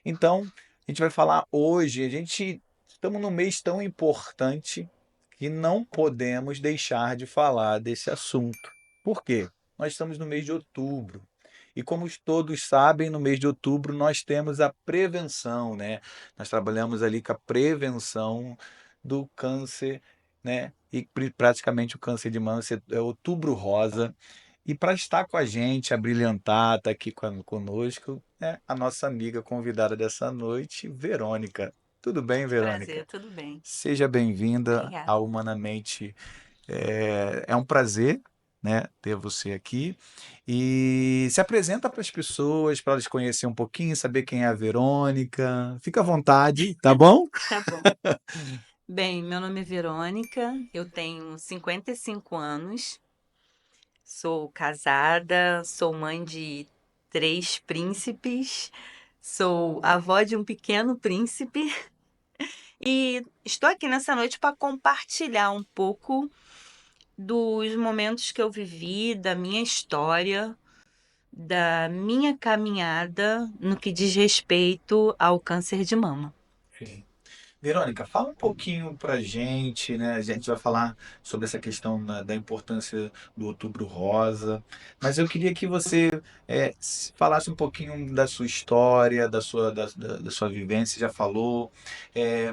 Então, a gente vai falar hoje, estamos num mês tão importante que não podemos deixar de falar desse assunto. Por quê? Nós estamos no mês de outubro. E como todos sabem, no mês de outubro nós temos a prevenção, né? Nós trabalhamos ali com a prevenção do câncer, né? E praticamente o câncer de mama é outubro rosa. E para estar com a gente, a brilhantar, tá aqui conosco, é a nossa amiga convidada dessa noite, Verônica. Tudo bem, Verônica? Prazer, tudo bem. Seja bem-vinda Obrigada. ao Humanamente. É um prazer, né, ter você aqui. E se apresenta para as pessoas, para elas conhecerem um pouquinho, saber quem é a Verônica. Fica à vontade, tá bom? Tá bom. Bem, meu nome é Verônica, eu tenho 55 anos, sou casada, sou mãe de três príncipes, sou avó de um pequeno príncipe e estou aqui nessa noite para compartilhar um pouco dos momentos que eu vivi, da minha história, da minha caminhada no que diz respeito ao câncer de mama. Sim. Verônica, fala um pouquinho pra gente, né? A gente vai falar sobre essa questão da importância do Outubro Rosa, mas eu queria que você falasse um pouquinho da sua história, da sua vivência, já falou,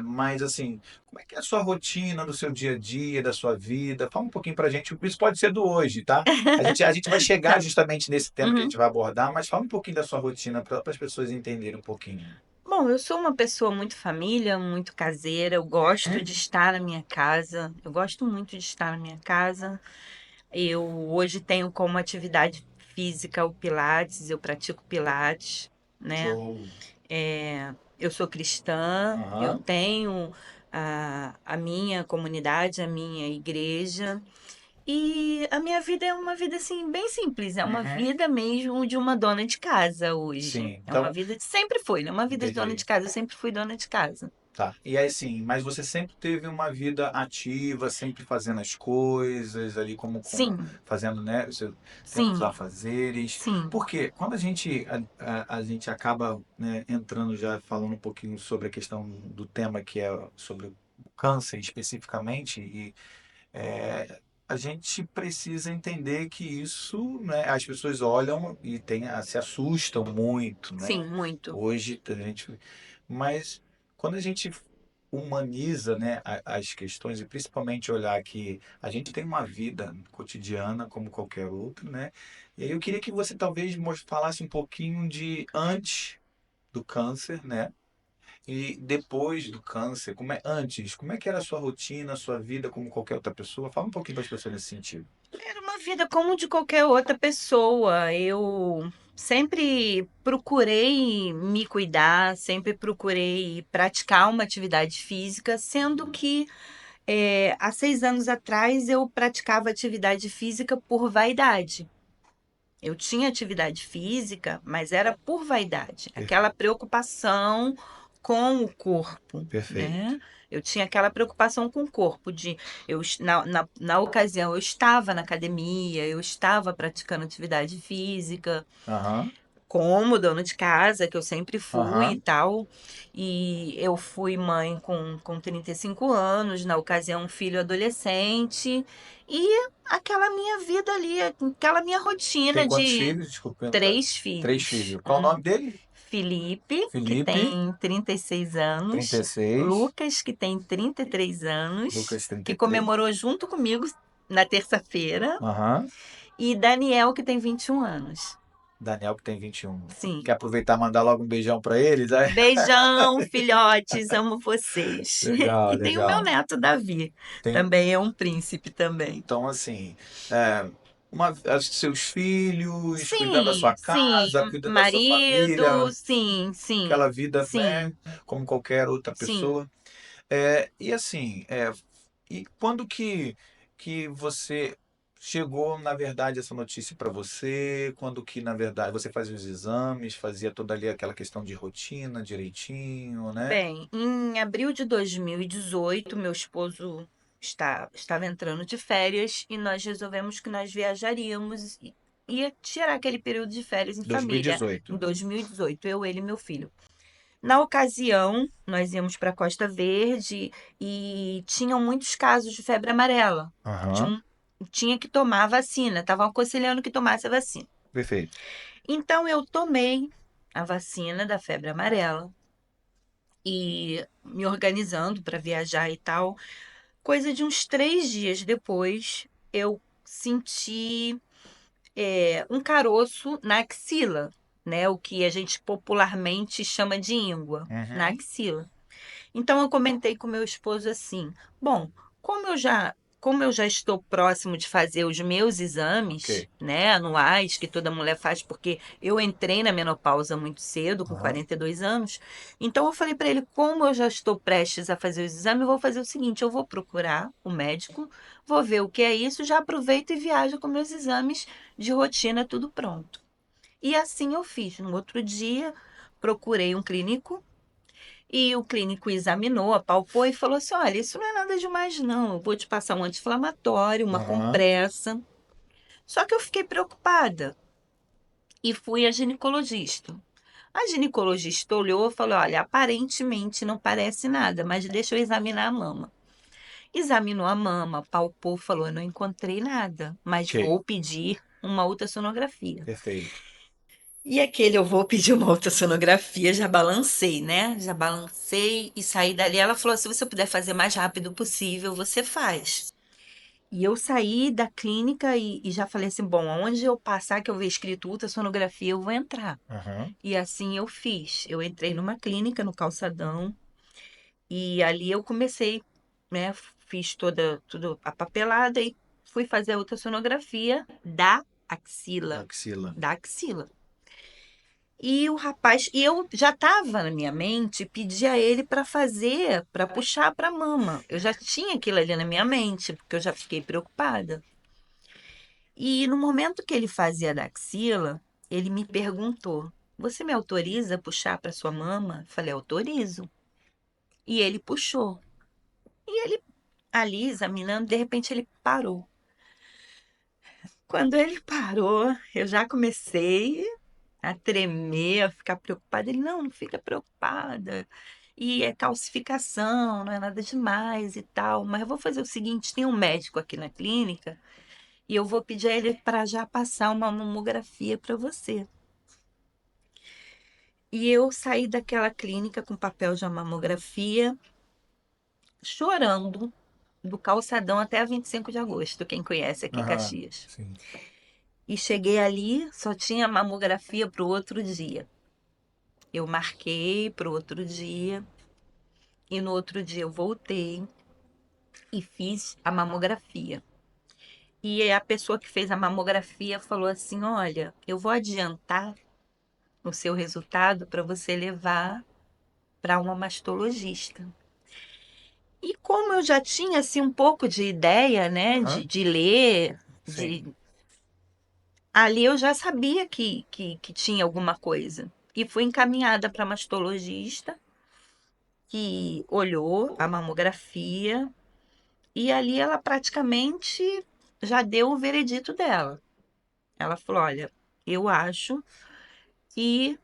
mas assim, como é que é a sua rotina, do seu dia a dia, da sua vida? Fala um pouquinho pra gente, isso pode ser do hoje, tá? A gente vai chegar Tá. justamente nesse tema que a Uhum. gente vai abordar, mas fala um pouquinho da sua rotina para as pessoas entenderem um pouquinho. Bom, eu sou uma pessoa muito família, muito caseira. Eu gosto de estar na minha casa. Eu gosto muito de estar na minha casa. Eu hoje tenho como atividade física o Pilates. Eu pratico Pilates, né? Show. Eu sou cristã. Eu Aham. tenho a minha comunidade, a minha igreja. E a minha vida é uma vida assim bem simples, é uma Uhum. vida mesmo de uma dona de casa hoje. Sim, É uma então, vida de sempre foi, né? Uma vida de dona entendi. de casa, eu sempre fui dona de casa. Tá. E aí, assim, mas você sempre teve uma vida ativa, sempre fazendo as coisas ali, como Sim, fazendo, né, tendo os sim, afazeres. sim. Porque quando a gente acaba, né, entrando já falando um pouquinho sobre a questão do tema que é sobre o câncer especificamente, e a gente precisa entender que isso, né, as pessoas olham e se assustam muito, né? Sim, muito. Hoje a gente, mas quando a gente humaniza, né, as questões e principalmente olhar que a gente tem uma vida cotidiana como qualquer outro, né? E aí eu queria que você talvez falasse um pouquinho de antes do câncer, né? E depois do câncer, como é que era a sua rotina, a sua vida como qualquer outra pessoa? Fala um pouquinho para as pessoas nesse sentido. Era uma vida como de qualquer outra pessoa. Eu sempre procurei me cuidar, sempre procurei praticar uma atividade física, sendo que há 6 anos atrás eu praticava atividade física por vaidade. Eu tinha atividade física, mas era por vaidade, aquela Perfeito. preocupação com o corpo, Perfeito. né? Eu tinha aquela preocupação com o corpo, na ocasião eu estava na academia, eu estava praticando atividade física, Aham, como dona de casa, que eu sempre fui e aham. tal. E eu fui mãe com 35 anos, na ocasião, um filho adolescente. E aquela minha vida ali, aquela minha Tem rotina quantos de filhos? Desculpa perguntar. três Três filhos. filhos. Qual o nome dele? Felipe, que Felipe, tem 36 trinta anos. e seis. Lucas, que tem 33 anos, Lucas, trinta que e três. comemorou junto comigo na terça-feira. Aham. E Daniel, que tem 21 anos. Daniel, que tem 21. Sim. Quer aproveitar e mandar logo um beijão para eles? Beijão, filhotes, amo vocês. Legal, E tem o meu legal. neto Davi, Tem, também é um príncipe também. então, assim, é, seus filhos, cuidando da Sim, sua sim, casa, cuidando da sua marido, família, sim, sim, aquela vida, né, sim, como qualquer outra sim. pessoa. E assim, e quando que você chegou, na verdade, essa notícia para você? Quando que, na verdade, você fazia os exames, fazia toda ali aquela questão de rotina direitinho, né? Bem, em abril de 2018, meu esposo estava entrando de férias e nós resolvemos que nós viajaríamos e ia tirar aquele período de férias em família, em 2018. 2018, eu, ele e meu filho. Na ocasião, nós íamos para Costa Verde e tinham muitos casos de febre amarela. Aham, Tinha, tinha que tomar a vacina, estavam aconselhando que tomasse a vacina. perfeito. Então, eu tomei a vacina da febre amarela e me organizando para viajar e tal. Coisa de uns 3 dias depois, eu senti um caroço na axila, né? O que a gente popularmente chama de íngua na Uhum, axila. Então eu comentei com meu esposo assim: bom, como eu já estou próximo de fazer os meus ok. exames, né, anuais que toda mulher faz, porque eu entrei na menopausa muito cedo, com Aham, 42 anos. Então eu falei para ele: como eu já estou prestes a fazer os exames, eu vou fazer o seguinte, eu vou procurar o médico, vou ver o que é isso, já aproveito e viajo com meus exames de rotina tudo pronto. E assim eu fiz. No outro dia, procurei um clínico e o clínico examinou, apalpou e falou assim: olha, isso não é nada demais, não. Eu vou te passar um anti-inflamatório, uma aham, compressa. Só que eu fiquei preocupada e fui à ginecologista. A ginecologista olhou e falou: olha, aparentemente não parece nada, mas deixa eu examinar a mama. Examinou a mama, palpou, falou: eu não encontrei nada, mas ok, vou pedir uma ultrassonografia. perfeito. E aquele eu vou pedir uma ultrassonografia, já balancei, né? Já balancei e saí dali. Ela falou: se você puder fazer mais rápido possível, você faz. E eu saí da clínica e já falei assim: bom, aonde eu passar que eu ver escrito ultrassonografia, eu vou entrar. Aham, E assim eu fiz. Eu entrei numa clínica no Calçadão e ali eu comecei, né? Fiz tudo a papelada e fui fazer a ultrassonografia da da axila. axila. Da axila. E o rapaz, e eu já estava na minha mente pedir a ele para fazer, para puxar para a mama. Eu já tinha aquilo ali na minha mente, porque eu já fiquei preocupada. E no momento que ele fazia da axila, ele me perguntou: você me autoriza a puxar para sua mama? Falei: autorizo. E ele puxou. E ele ali examinando, de repente ele parou. Quando ele parou, eu já comecei a tremer, a ficar preocupada. Ele, não, não fica preocupada. E é calcificação, não é nada demais e tal. Mas eu vou fazer o seguinte: tem um médico aqui na clínica e eu vou pedir a ele para já passar uma mamografia para você. E eu saí daquela clínica com papel de mamografia, chorando, do calçadão até a 25 de agosto, quem conhece aqui em Aham, Caxias. sim. E cheguei ali, só tinha mamografia para o outro dia. Eu marquei para o outro dia. E no outro dia eu voltei e fiz a mamografia. E a pessoa que fez a mamografia falou assim: olha, eu vou adiantar o seu resultado para você levar para uma mastologista. E como eu já tinha assim um pouco de ideia, né, de, Aham, de ler, sim. ali eu já sabia que tinha alguma coisa. E fui encaminhada para a mastologista, que olhou a mamografia. E ali ela praticamente já deu o veredito dela. Ela falou: olha, eu acho que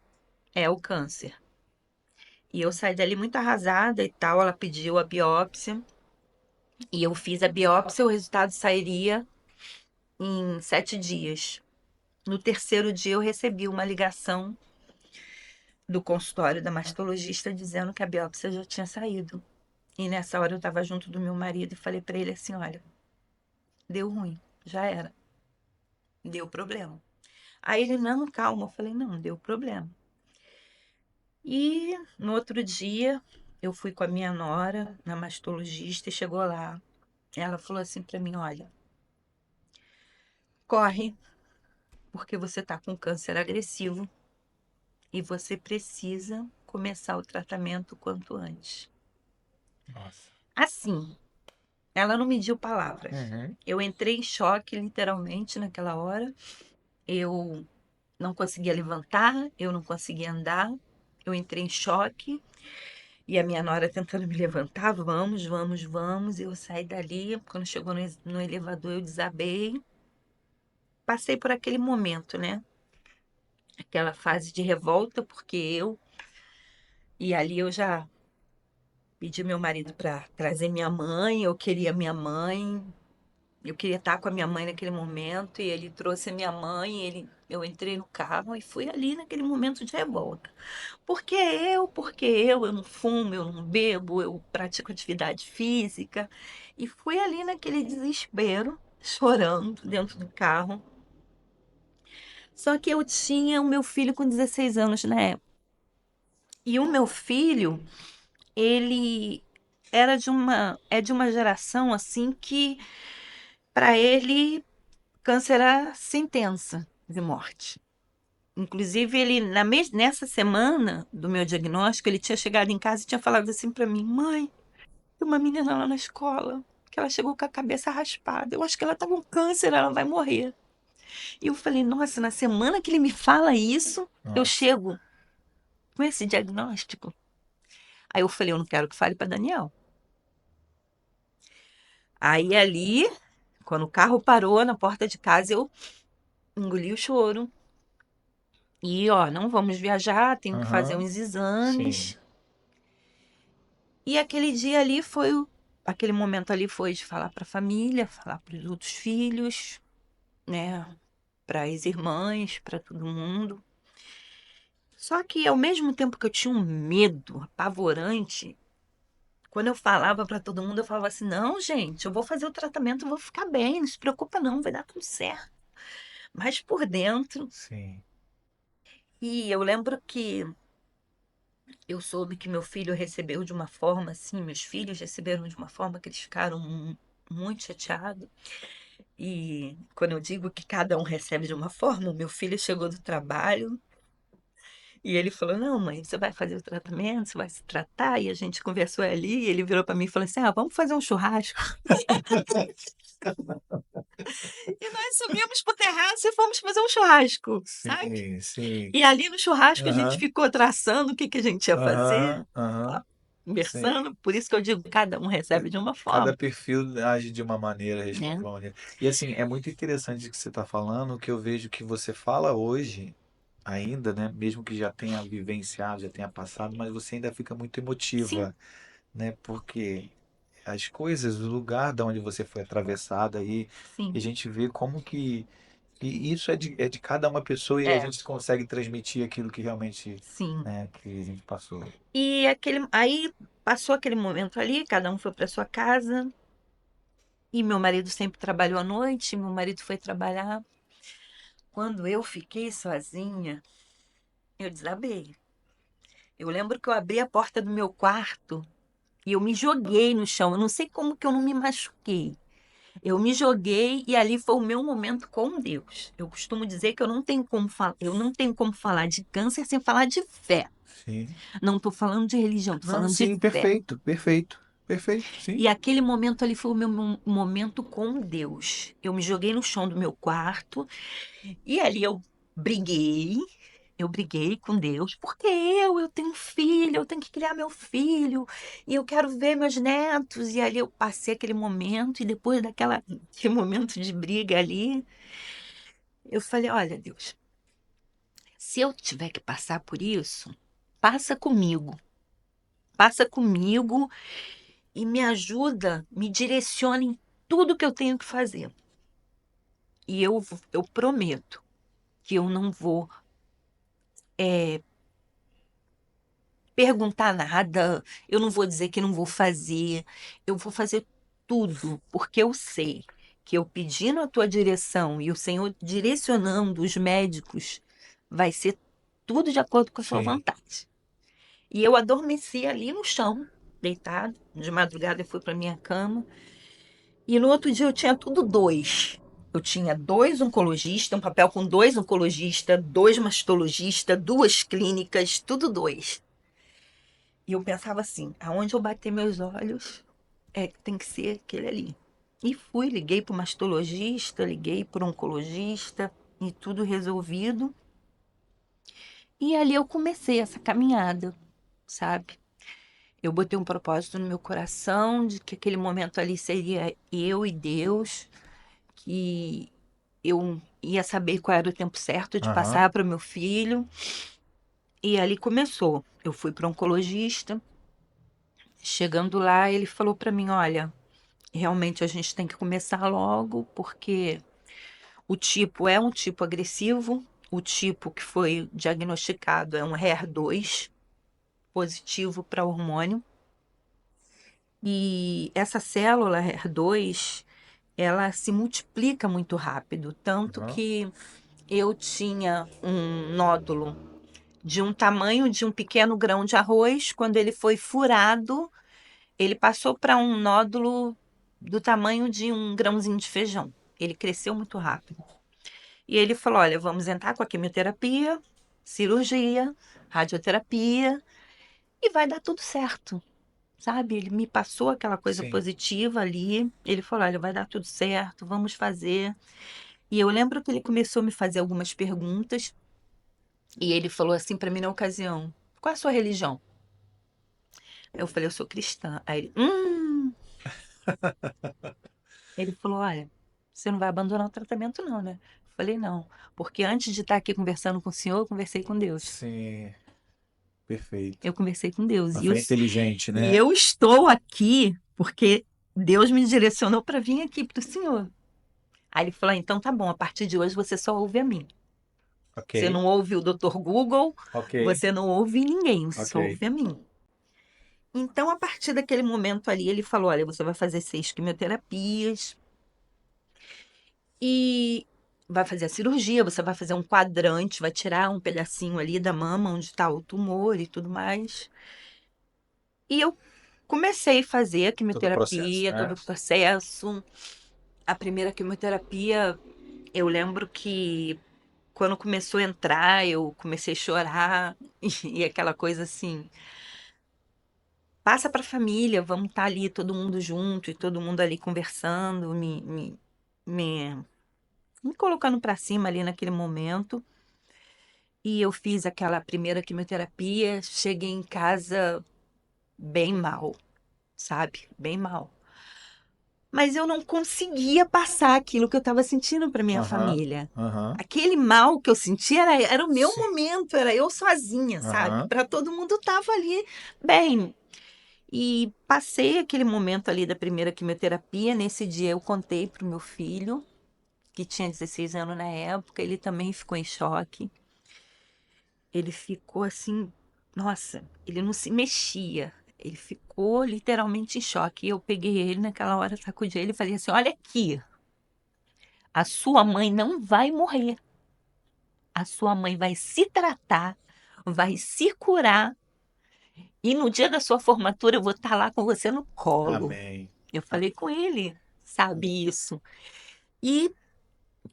é o câncer. E eu saí dali muito arrasada e tal. Ela pediu a biópsia e eu fiz a biópsia. O resultado sairia em 7 dias. No terceiro dia, eu recebi uma ligação do consultório da mastologista dizendo que a biópsia já tinha saído. E nessa hora eu estava junto do meu marido e falei para ele assim: olha, deu ruim, já era, deu problema. Aí ele, não, calma. Eu falei: não, deu problema. E no outro dia, eu fui com a minha nora na mastologista e chegou lá. Ela falou assim pra mim: olha, corre, porque você tá com câncer agressivo e você precisa começar o tratamento o quanto antes. Nossa. Assim, ela não mediu palavras. Uhum. Eu entrei em choque, literalmente, naquela hora. Eu não conseguia levantar, eu não conseguia andar. Eu entrei em choque. E a minha nora tentando me levantar, vamos, vamos, vamos. Eu saí dali. Quando chegou no elevador, eu desabei. Passei por aquele momento, né? Aquela fase de revolta, porque eu E ali eu já pedi meu marido para trazer minha mãe, eu queria minha mãe, eu queria estar com a minha mãe naquele momento, e ele trouxe a minha mãe, eu entrei no carro e fui ali naquele momento de revolta. Porque eu não fumo, eu não bebo, eu pratico atividade física. E fui ali naquele desespero, chorando dentro do carro. Só que eu tinha o meu filho com 16 anos na época. E o meu filho, ele é de uma geração assim que para ele câncer era sentença de morte. Inclusive, ele nessa semana do meu diagnóstico, ele tinha chegado em casa e tinha falado assim para mim: "Mãe, tem uma menina lá na escola que ela chegou com a cabeça raspada. Eu acho que ela tá com câncer, ela vai morrer". E eu falei: "Nossa, na semana que ele me fala isso, eu Nossa. chego com esse diagnóstico". Aí eu falei: "Eu não quero que fale para Daniel". Aí ali, quando o carro parou na porta de casa, eu engoli o choro. E ó, não vamos viajar, tenho que fazer Aham. uns Sim. exames. E aquele dia ali aquele momento ali foi de falar para a família, falar para os outros filhos, né, para as irmãs, para todo mundo. Só que ao mesmo tempo que eu tinha um medo apavorante, quando eu falava para todo mundo, eu falava assim: "Não, gente, eu vou fazer o tratamento, eu vou ficar bem, não se preocupa não, vai dar tudo certo". Mas por dentro, Sim. e eu lembro que eu soube que meu filho recebeu de uma forma assim, meus filhos receberam de uma forma que eles ficaram muito chateados. E quando eu digo que cada um recebe de uma forma, o meu filho chegou do trabalho e ele falou: "Não, mãe, você vai fazer o tratamento, você vai se tratar". E a gente conversou ali, e ele virou para mim e falou assim: "Ah, vamos fazer um churrasco". E nós subimos pro terraço e fomos fazer um churrasco, sabe? Sim, sim. E ali no churrasco a gente Aham, ficou traçando o que que a gente ia fazer, aham, aham. Sim. conversando. Por isso que eu digo, cada um recebe de uma Cada forma, perfil age de uma maneira, responde de né? uma maneira. E assim, é muito interessante o que você está falando, que eu vejo que você fala hoje, ainda, né? Mesmo que já tenha vivenciado, já tenha passado, mas você ainda fica muito Sim, emotiva, né? Porque as coisas, o lugar da onde você foi atravessada aí, e a sim, gente vê como que isso é de cada uma pessoa e a é, gente consegue transmitir aquilo que realmente, sim. né, que a gente passou. E aí passou aquele momento ali, cada um foi para sua casa. E meu marido sempre trabalhou à noite, meu marido foi trabalhar. Quando eu fiquei sozinha, eu desabei. Eu lembro que eu abri a porta do meu quarto e eu me joguei no chão. Eu não sei como que eu não me machuquei. Eu me joguei e ali foi o meu momento com Deus. Eu costumo dizer que eu não tenho como falar de câncer sem falar de fé. Sim. Não estou falando de religião, estou Não, falando de sim, fé. perfeito, perfeito, perfeito, sim. E aquele momento ali foi o meu momento com Deus. Eu me joguei no chão do meu quarto e ali eu briguei com Deus, porque eu tenho um filho, eu tenho que criar meu filho, e eu quero ver meus netos. E ali eu passei aquele momento, e depois aquele momento de briga ali, eu falei: olha, Deus, se eu tiver que passar por isso, passa comigo. Passa comigo e me ajuda, me direciona em tudo que eu tenho que fazer. E eu prometo que eu não vou perguntar nada, eu não vou dizer que não vou fazer, eu vou fazer tudo, porque eu sei que eu pedindo a tua direção e o Senhor direcionando os médicos, vai ser tudo de acordo com a sua Sim. vontade. E eu adormeci ali no chão, deitado. De madrugada eu fui para minha cama. E no outro dia eu tinha tudo dois. Eu tinha dois oncologistas, um papel com dois oncologistas, dois mastologistas, duas clínicas, tudo dois. E eu pensava assim: aonde eu bater meus olhos, tem que ser aquele ali. E fui, liguei para o mastologista, liguei para o oncologista, e tudo resolvido. E ali eu comecei essa caminhada, sabe? Eu botei um propósito no meu coração de que aquele momento ali seria eu e Deus, que eu ia saber qual era o tempo certo de Aham. passar para o meu filho. E ali começou. Eu fui para oncologista. Chegando lá, ele falou para mim: olha, realmente a gente tem que começar logo, porque o tipo é um tipo agressivo. O tipo que foi diagnosticado é um HER2 positivo para hormônio. E essa célula HER2, ela se multiplica muito rápido, tanto Aham. que eu tinha um nódulo de um tamanho de um pequeno grão de arroz. Quando ele foi furado, ele passou para um nódulo do tamanho de um grãozinho de feijão. Ele cresceu muito rápido. E ele falou: olha, vamos entrar com a quimioterapia, cirurgia, radioterapia e vai dar tudo certo. Sabe? Ele me passou aquela coisa Sim. positiva ali. Ele falou: olha, vai dar tudo certo, vamos fazer. E eu lembro que ele começou a me fazer algumas perguntas. E ele falou assim para mim na ocasião: qual é a sua religião? Eu falei: eu sou cristã. Aí ele falou: olha, você não vai abandonar o tratamento, não, né? Eu falei: não, porque antes de estar aqui conversando com o senhor, eu conversei com Deus. Sim, perfeito. Eu conversei com Deus. Mas foi inteligente, E né? eu estou aqui porque Deus me direcionou para vir aqui para o senhor. Aí ele falou: "Ah, então tá bom, a partir de hoje você só ouve a mim. Ok, Você não ouve o Dr. Google, ok, você não ouve ninguém, você ok. só ouve a mim." Então, a partir daquele momento ali, ele falou: olha, você vai fazer 6 quimioterapias e vai fazer a cirurgia, você vai fazer um quadrante, vai tirar um pedacinho ali da mama onde está o tumor e tudo mais. E eu comecei a fazer a Todo o processo, quimioterapia, todo né? o processo. A primeira quimioterapia, eu lembro que quando começou a entrar, eu comecei a chorar e aquela coisa assim, passa para a família, vamos estar ali todo mundo junto e todo mundo ali conversando, me, me colocando para cima ali naquele momento. E eu fiz aquela primeira quimioterapia, cheguei em casa bem mal, sabe? Bem mal. Mas eu não conseguia passar aquilo que eu estava sentindo para minha Aham, família. aham. Aquele mal que eu sentia era o meu Sim. momento, era eu sozinha, sabe? Aham. Para todo mundo tava ali bem. E passei aquele momento ali da primeira quimioterapia. Nesse dia eu contei pro meu filho, que tinha 16 anos na época, ele também ficou em choque. Ele ficou assim, nossa, ele não se mexia. Ele ficou literalmente em choque. E eu peguei ele naquela hora, sacudi ele e falei assim: olha aqui, a sua mãe não vai morrer. A sua mãe vai se tratar, vai se curar. E no dia da sua formatura eu vou estar lá com você no colo. Amém. Eu Ah, falei com ele, sabe isso. E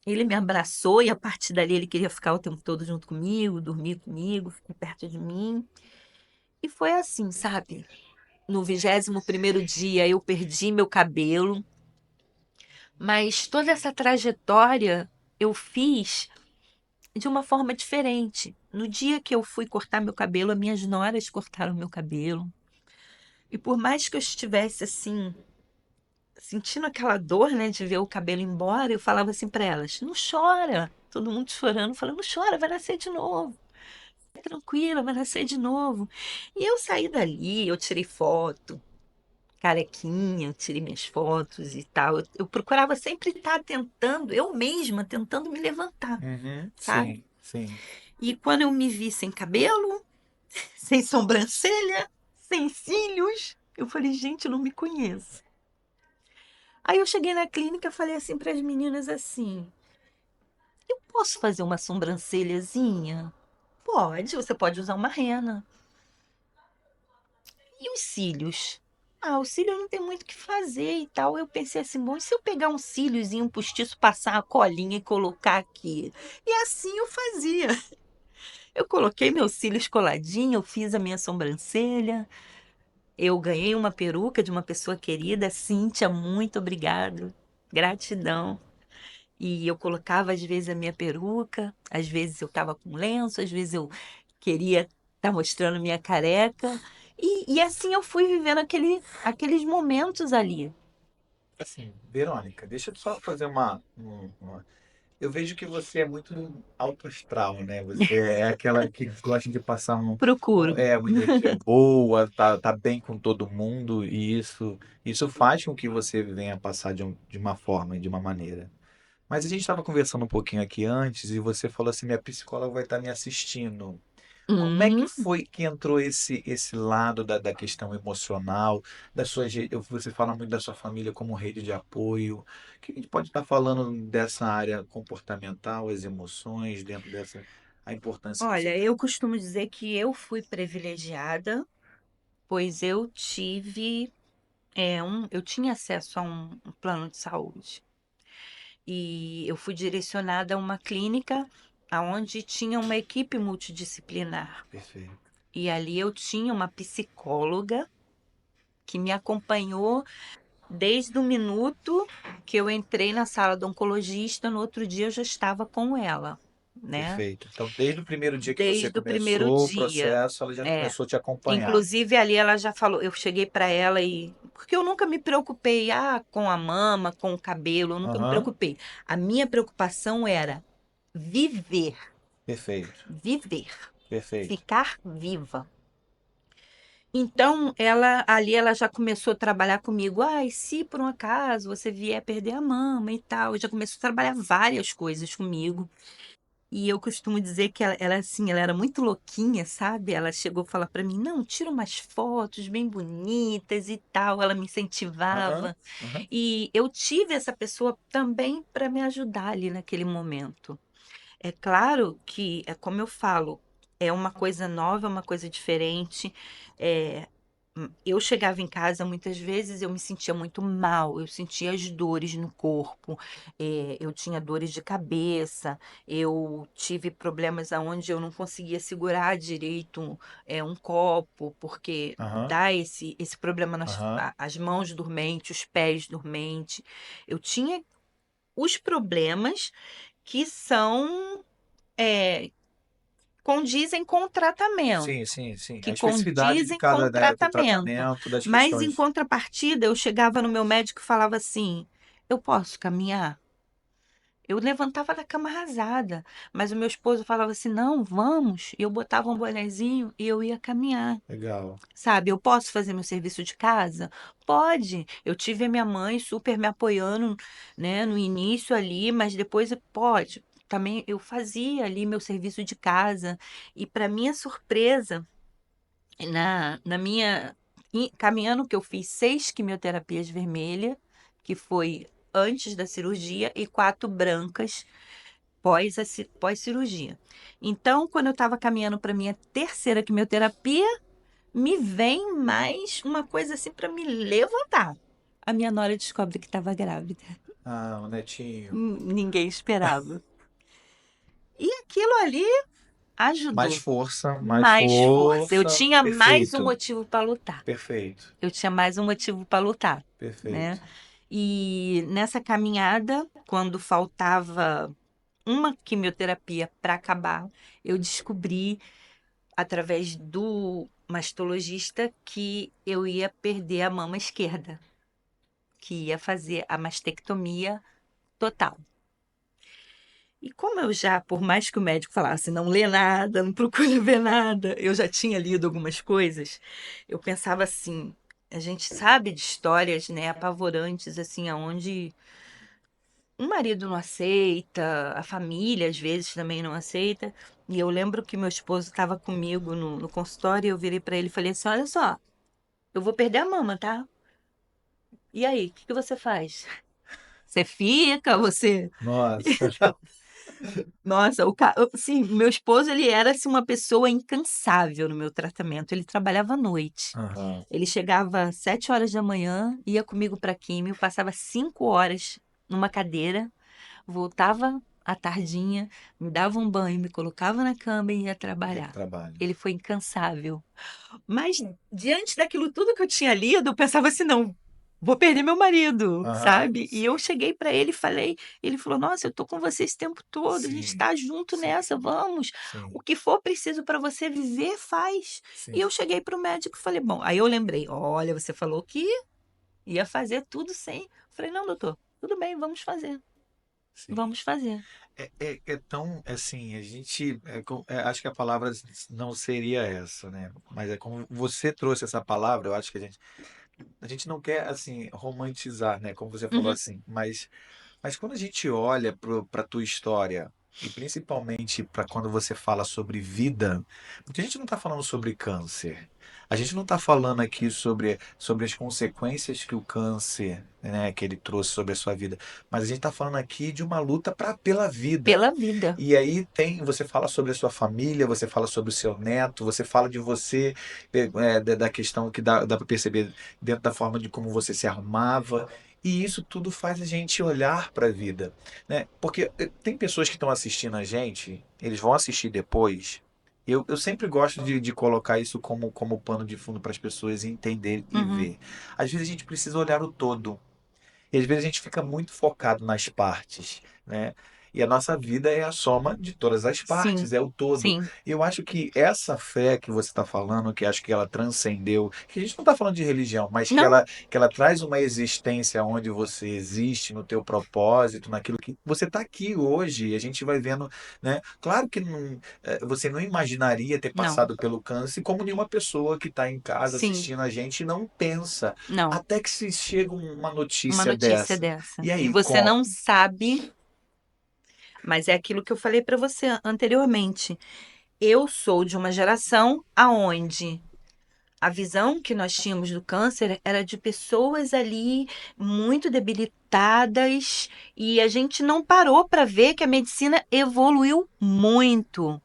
ele me abraçou e a partir dali ele queria ficar o tempo todo junto comigo, dormir comigo, ficar perto de mim. E foi assim, sabe? No 21º dia eu perdi meu cabelo, mas toda essa trajetória eu fiz de uma forma diferente. No dia que eu fui cortar meu cabelo, as minhas noras cortaram meu cabelo. E por mais que eu estivesse assim, sentindo aquela dor, né, de ver o cabelo embora, eu falava assim para elas: não chora. Todo mundo chorando, falando: não chora, vai nascer de novo. Fica tranquila, vai nascer de novo. E eu saí dali, eu tirei foto, carequinha, eu tirei minhas fotos e tal. Eu procurava sempre estar tentando, eu mesma, tentando me levantar, uhum. sabe? Sim, sim. E quando eu me vi sem cabelo, sem sobrancelha, sem cílios, eu falei: gente, eu não me conheço. Aí eu cheguei na clínica e falei assim para as meninas assim: eu posso fazer uma sobrancelhazinha? Pode, você pode usar uma rena. E os cílios? Ah, o cílio não tem muito o que fazer e tal. Eu pensei assim: bom, e se eu pegar um cíliozinho postiço, passar a colinha e colocar aqui? E assim eu fazia. Eu coloquei meus cílios coladinho, eu fiz a minha sobrancelha. Eu ganhei uma peruca de uma pessoa querida, Cíntia, muito obrigado. Gratidão. E eu colocava às vezes a minha peruca, às vezes eu estava com lenço, às vezes eu queria estar mostrando minha careca. E assim eu fui vivendo aqueles momentos ali. Assim, Verônica, deixa eu só fazer uma. Eu vejo que você é muito alto astral, né? Você é aquela que gosta de passar Procuro. uma energia boa, tá bem com todo mundo, e isso faz com que você venha passar de uma forma, de uma maneira. Mas a gente estava conversando um pouquinho aqui antes e você falou assim: minha psicóloga vai estar me assistindo. Como é que Hum, foi que entrou esse lado da questão emocional, você fala muito da sua família como rede de apoio. O que a gente pode estar falando dessa área comportamental, as emoções, dentro dessa, a importância disso? olha, eu costumo dizer que eu fui privilegiada, pois eu tive, eu tinha acesso a um plano de saúde. E eu fui direcionada a uma clínica aonde tinha uma equipe multidisciplinar. Perfeito. E ali eu tinha uma psicóloga que me acompanhou desde o minuto que eu entrei na sala do oncologista, no outro dia eu já estava com ela, né? Perfeito. Então, desde o primeiro dia que você Desde o primeiro começou o dia. processo, ela já É. começou a te acompanhar. Inclusive ali ela já falou, eu cheguei para ela e porque eu nunca me preocupei com a mama, com o cabelo, eu nunca me Aham. preocupei. A minha preocupação era viver, Perfeito. viver, Perfeito. ficar viva. Então, ela já começou a trabalhar comigo. Ah, e se por um acaso você vier perder a mama e tal, já começou a trabalhar várias coisas comigo. E eu costumo dizer que assim, ela era muito louquinha, sabe? Ela chegou a falar pra mim: "Não, tira umas fotos bem bonitas e tal". Ela me Aham. incentivava. Aham. E eu tive essa pessoa também para me ajudar ali naquele momento. É claro que, é como eu falo, é uma coisa nova, é uma coisa diferente. É, eu chegava em casa, muitas vezes eu me sentia muito mal, eu sentia as dores no corpo, eu tinha dores de cabeça, eu tive problemas aonde eu não conseguia segurar direito um copo, porque Aham. dá esse problema Aham. as mãos dormentes, os pés dormentes. Eu tinha os problemas que são é, condizem com o tratamento, Sim, sim, sim. A que especificidade de condizem com cada, o né, do tratamento. tratamento, das Mas em questões. contrapartida, eu chegava no meu médico e falava assim: "Eu posso caminhar?". Eu levantava da cama arrasada, mas o meu esposo falava assim: "Não, vamos". E eu botava um bonezinho e eu ia caminhar. Legal. Sabe, eu posso fazer meu serviço de casa? Pode. Eu tive a minha mãe super me apoiando, né, no início ali, mas depois pode. Também eu fazia ali meu serviço de casa. E para minha surpresa, na minha caminhando que eu fiz 6 quimioterapias vermelhas, que foi antes da cirurgia, e 4 brancas pós-cirurgia. Então, quando eu estava caminhando para minha terceira quimioterapia, me vem mais uma coisa assim para me levantar. A minha nora descobre que estava grávida. Ah, o netinho. Ninguém esperava. E aquilo ali Mais ajudou. força, mais Mais força. Eu força. tinha mais um Perfeito. motivo para lutar. Perfeito. Eu tinha mais um motivo para lutar, né? Perfeito. E nessa caminhada, quando faltava uma quimioterapia para acabar, eu descobri, através do mastologista, que eu ia perder a mama esquerda, que ia fazer a mastectomia total. E como eu já, por mais que o médico falasse, não lê nada, não procura ver nada, eu já tinha lido algumas coisas, eu pensava assim, a gente sabe de histórias, né, apavorantes, assim, aonde o marido não aceita, a família às vezes também não aceita. E eu lembro que meu esposo estava comigo no consultório e eu virei para ele e falei assim: "Olha só, eu vou perder a mama, tá? E aí, o que que você faz? Você fica? Você Nossa. Nossa, sim, meu esposo, ele era, assim, uma pessoa incansável no meu tratamento, ele trabalhava à noite. Aham. Ele chegava às 7 horas da manhã, ia comigo para químio, passava 5 horas numa cadeira, voltava à tardinha, me dava um banho, me colocava na cama e ia Ia pro trabalhar. trabalho. Ele foi incansável. Mas diante daquilo tudo que eu tinha lido, eu pensava assim: "Não, vou perder meu marido", Aham. sabe. E eu Sim. cheguei para ele e falei, ele falou: "Nossa, eu tô com você esse tempo todo, a gente Sim. tá junto Sim. nessa, vamos. Sim. O que for preciso para você viver, faz". E Sim. eu cheguei para o médico e falei: "Bom", aí eu lembrei: "Olha, você falou que ia fazer tudo sem". Falei: "Não, doutor, tudo bem, vamos fazer". sim. vamos fazer. É tão assim, a gente, acho que a palavra não seria essa, né? Mas é como você trouxe essa palavra, eu acho que a gente não quer assim romantizar, né? Como você falou Uhum, assim, mas quando a gente olha para a tua história, e principalmente para quando você fala sobre vida, porque a gente não está falando sobre câncer. A gente não está falando aqui sobre as consequências que o câncer, né, que ele trouxe sobre a sua vida, mas a gente está falando aqui de uma luta pela vida. pela vida. E aí você fala sobre a sua família, você fala sobre o seu neto, você fala de você, da questão que dá para perceber dentro da forma de como você se arrumava. E isso tudo faz a gente olhar para a vida, né? Porque tem pessoas que estão assistindo a gente, eles vão assistir depois. Eu sempre gosto de colocar isso como pano de fundo para as pessoas entender e Uhum, ver. Às vezes a gente precisa olhar o todo. E às vezes a gente fica muito focado nas partes, né? E a nossa vida é a soma de todas as sim, partes, é o todo. sim. E eu acho que essa fé que você está falando, que acho que ela transcendeu, que a gente não está falando de religião, mas que Não, ela traz uma existência onde você existe, no teu propósito, naquilo que você está aqui hoje, e a gente vai vendo, né? Claro que você não imaginaria ter não, passado pelo câncer como nenhuma pessoa que está em casa sim, assistindo a gente não pensa. não. Até que se chega uma Uma notícia notícia dessa. dessa. E E aí, você como? não sabe, mas é aquilo que eu falei para você anteriormente. Eu sou de uma geração aonde a visão que nós tínhamos do câncer era de pessoas ali muito debilitadas e a gente não parou para ver que a medicina evoluiu muito.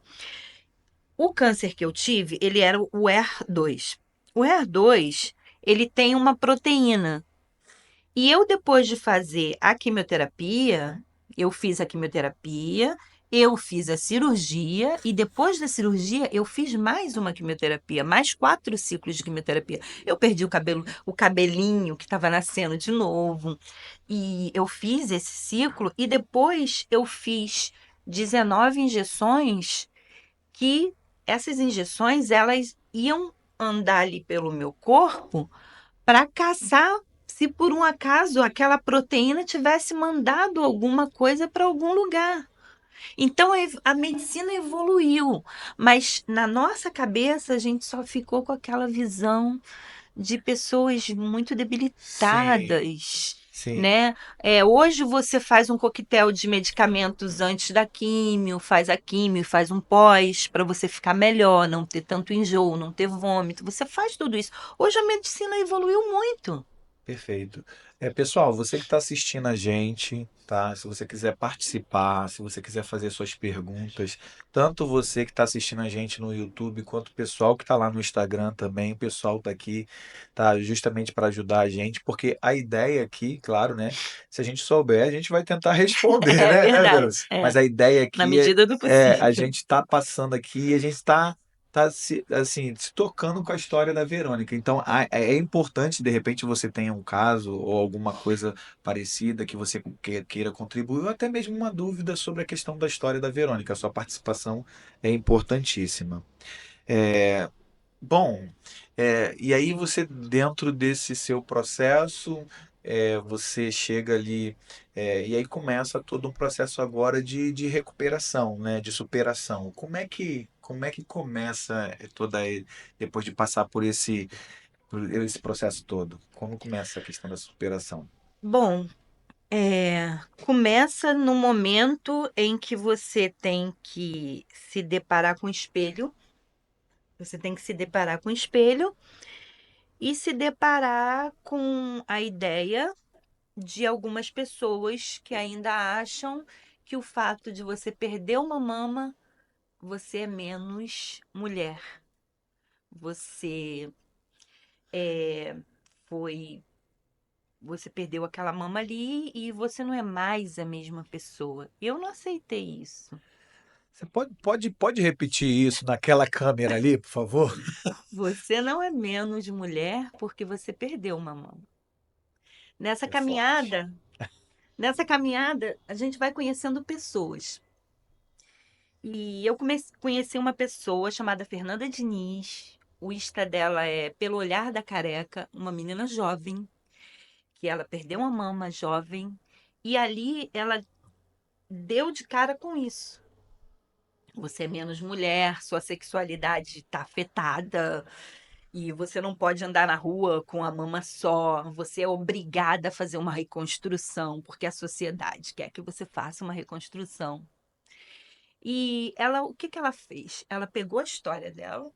O câncer que eu tive, ele era o ER2. O ER2, ele tem uma proteína. E eu, depois de fazer a quimioterapia, eu fiz a quimioterapia, eu fiz a cirurgia, e depois da cirurgia, eu fiz mais uma quimioterapia, mais 4 ciclos de quimioterapia. Eu perdi o cabelo, o cabelinho que estava nascendo de novo. E eu fiz esse ciclo, e depois eu fiz 19 injeções que essas injeções elas iam andar ali pelo meu corpo para caçar se por um acaso aquela proteína tivesse mandado alguma coisa para algum lugar. Então a medicina evoluiu, mas na nossa cabeça a gente só ficou com aquela visão de pessoas muito Sim, debilitadas, sim, né? Hoje você faz um coquetel de medicamentos antes da químio, faz a químio, faz um pós para você ficar melhor, não ter tanto enjoo, não ter vômito. Você faz tudo isso. Hoje a medicina evoluiu muito. perfeito. Pessoal, você que está assistindo a gente, tá? Se você quiser participar, se você quiser fazer suas perguntas, tanto você que está assistindo a gente no YouTube, quanto o pessoal que está lá no Instagram também, o pessoal está aqui, tá? Justamente para ajudar a gente, porque a ideia aqui, claro, né? Se a gente souber, a gente vai tentar responder, É né, Verônica? verdade, é. Mas a ideia Na aqui medida do a possível. gente está passando aqui, e a gente está se tocando com a história da Verônica. Então, é importante, de repente, você tenha um caso ou alguma coisa parecida que você queira contribuir, ou até mesmo uma dúvida sobre a questão da história da Verônica. A sua participação é importantíssima. É, bom, e aí você, dentro desse seu processo, você chega ali, e aí começa todo um processo agora de recuperação, né, de superação. Como é que começa depois de passar por esse processo todo? Como começa a questão da superação? Bom, começa no momento em que você tem que se deparar com o espelho. Você tem que se deparar com o espelho e se deparar com a ideia de algumas pessoas que ainda acham que o fato de você perder uma mama, você é menos mulher. Você é, foi, você perdeu aquela mama ali e você não é mais a mesma pessoa. Eu não aceitei isso. Você pode repetir isso naquela câmera ali, por favor? Você não é menos mulher porque você perdeu uma mama. Nessa É forte. caminhada, nessa caminhada, a gente vai conhecendo pessoas. E eu conheci uma pessoa chamada Fernanda Diniz. O Insta dela é Pelo Olhar da Careca, uma menina jovem, que ela perdeu uma mama jovem. E ali ela deu de cara com isso. Você é menos mulher, sua sexualidade está afetada e você não pode andar na rua com a mama só. Você é obrigada a fazer uma reconstrução, porque a sociedade quer que você faça uma reconstrução. E ela, o que que ela fez? Ela pegou a história dela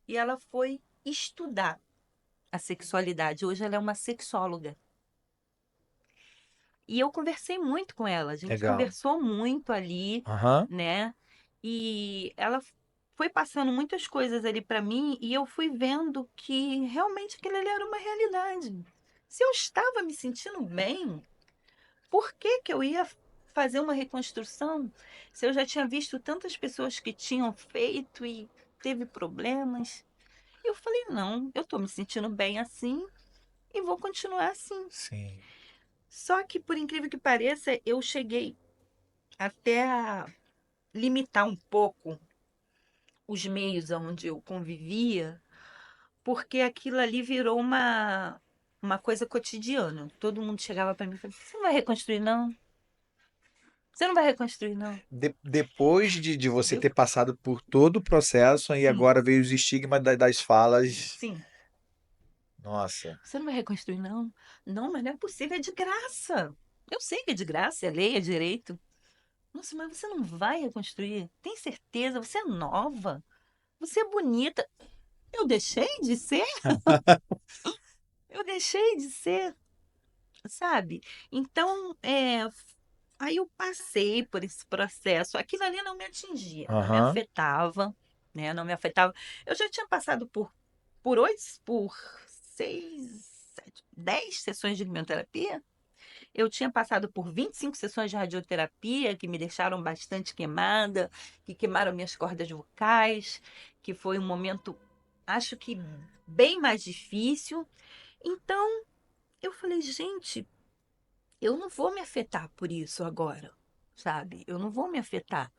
e ela foi estudar a sexualidade. Hoje ela é uma sexóloga. E eu conversei muito com ela, a gente Legal. conversou muito ali, Aham. né? E ela foi passando muitas coisas ali para mim e eu fui vendo que realmente aquilo ali era uma realidade. Se eu estava me sentindo bem, por que que eu ia fazer uma reconstrução? Se eu já tinha visto tantas pessoas que tinham feito e teve problemas. Eu falei, não, eu estou me sentindo bem assim e vou continuar assim. Sim. Só que, por incrível que pareça, eu cheguei até a limitar um pouco os meios onde eu convivia, porque aquilo ali virou uma coisa cotidiana. Todo mundo chegava para mim e falava: Você não vai reconstruir, não? Você não vai reconstruir, não? Depois de você Eu, ter passado por todo o processo, aí sim, agora veio os estigmas das falas. sim. Nossa, Você não vai reconstruir, não? Não, mas não é possível, é de graça. Eu sei que é de graça, é lei, é direito. Nossa, mas você não vai reconstruir? Tem certeza? Você é nova? Você é bonita? Eu deixei de ser? Eu deixei de ser, sabe? Então, aí eu passei por esse processo. Aquilo ali não me atingia, não me aham, afetava, né? Não me afetava. Eu já tinha passado por 8, por 6, 7, 10 sessões de quimioterapia. Eu tinha passado por 25 sessões de radioterapia que me deixaram bastante queimada, que queimaram minhas cordas vocais, que foi um momento, acho que bem mais difícil. Então, eu falei, gente, eu não vou me afetar por isso agora, sabe? Eu não vou me afetar.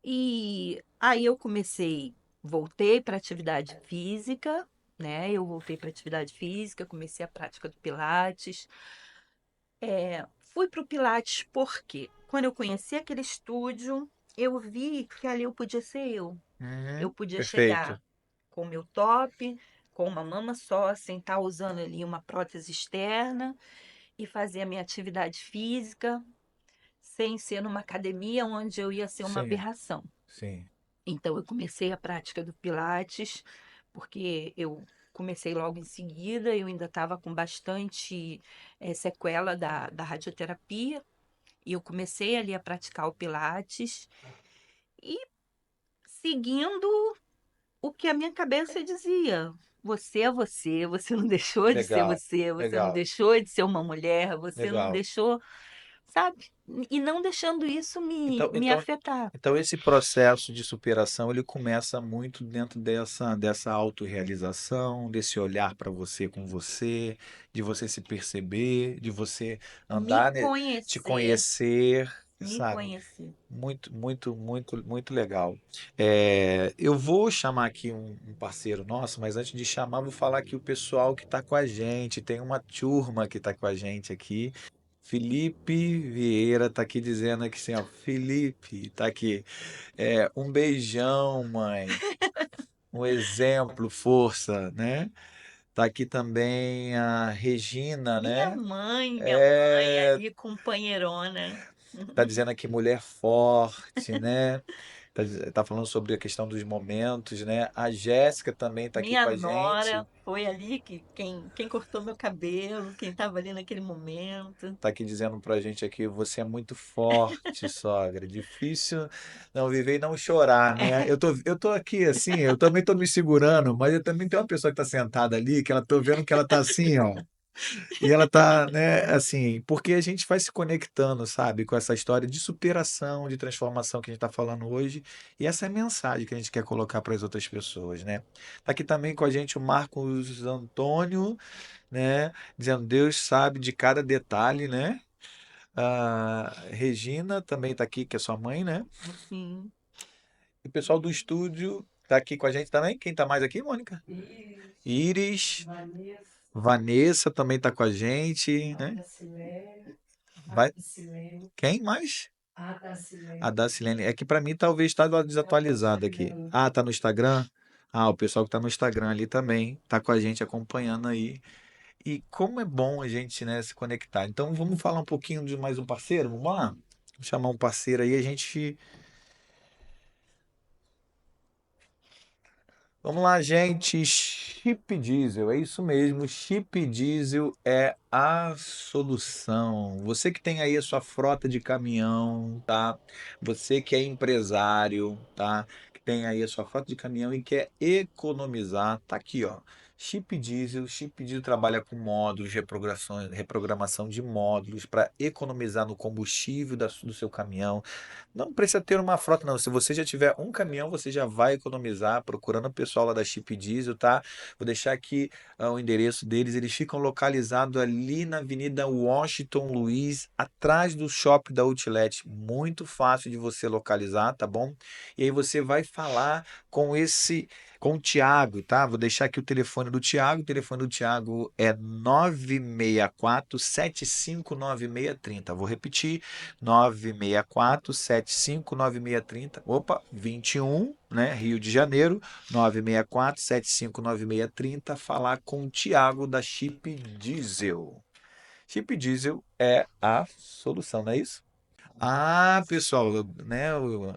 E aí eu comecei, voltei para atividade física, né? Eu voltei para atividade física, comecei a prática do Pilates. Fui para o Pilates porque quando eu conheci aquele estúdio, eu vi que ali eu podia ser eu. Eu uhum, podia perfeito. chegar com o meu top, com uma mama só, sem estar usando ali uma prótese externa e fazer a minha atividade física sem ser numa academia onde eu ia ser uma Sim, aberração. sim, Então, eu comecei a prática do Pilates, porque eu comecei logo em seguida, eu ainda estava com bastante sequela da radioterapia, e eu comecei ali a praticar o Pilates e seguindo o que a minha cabeça dizia. Você é você, você não deixou de ser legal, você, você não legal, deixou de ser uma mulher, você não legal. deixou, sabe? E não deixando isso me, Então, me então, afetar. então esse processo de superação, ele começa muito dentro dessa autorrealização, desse olhar para você com você, de você se perceber, de você Me andar, te conhecer, conhecer, me sabe? conhecer. Muito, muito, muito, muito legal. Eu vou chamar aqui um parceiro nosso, mas antes de chamar, vou falar aqui o pessoal que está com a gente. Tem uma turma que está com a gente aqui. Felipe Vieira tá aqui dizendo aqui assim, ó, Felipe, tá aqui. Um beijão, mãe. Um exemplo, força, né? Tá aqui também a Regina, né? Minha mãe É, ali, companheirona. tá dizendo aqui mulher forte, né? Tá falando sobre a questão dos momentos, né? A Jéssica também tá aqui Minha com a nora gente. foi ali que quem cortou meu cabelo, quem estava ali naquele momento. Tá aqui dizendo pra gente aqui, você é muito forte, sogra. Difícil não viver e não chorar, né? Eu tô aqui assim, eu também tô me segurando, mas eu também tenho uma pessoa que tá sentada ali, que ela tô vendo que ela tá assim, ó. E ela tá, né, assim, porque a gente vai se conectando, sabe, com essa história de superação, de transformação que a gente tá falando hoje, e essa é a mensagem que a gente quer colocar para as outras pessoas, né? Tá aqui também com a gente o Marcos Antônio, né, dizendo Deus sabe de cada detalhe, né? A Regina também está aqui, que é sua mãe, né? Sim. E o pessoal do estúdio está aqui com a gente também. Quem está mais aqui, Mônica? Iris, Vanessa também está com a gente, né? Vai... Quem mais? A da Silene. É que para mim talvez está desatualizado aqui. Ah, tá no Instagram? Ah, o pessoal que tá no Instagram ali também tá com a gente acompanhando aí. E como é bom a gente, né, se conectar. Então vamos falar um pouquinho de mais um parceiro? Vamos lá? Vou chamar um parceiro aí, a gente. Vamos lá, gente. Chip Diesel, é isso mesmo. Chip Diesel é a solução. Você que tem aí a sua frota de caminhão, tá? Você que é empresário, tá? Que tem aí a sua frota de caminhão e quer economizar, tá aqui, ó. Chip Diesel trabalha com módulos, reprogramação de módulos para economizar no combustível do seu caminhão. Não precisa ter uma frota, não. Se você já tiver um caminhão, você já vai economizar procurando o pessoal lá da Chip Diesel, tá? Vou deixar aqui o endereço deles. Eles ficam localizados ali na Avenida Washington Luiz, atrás do shopping da Outlet. Muito fácil de você localizar, tá bom? E aí você vai falar com o Thiago, tá? Vou deixar aqui o telefone do Thiago. O telefone do Thiago é 964 759630. Vou repetir: 964 759630. Opa, 21, né? Rio de Janeiro. 964 759630. Falar com o Thiago da Chip Diesel. Chip Diesel é a solução, não é isso? Ah, pessoal, né,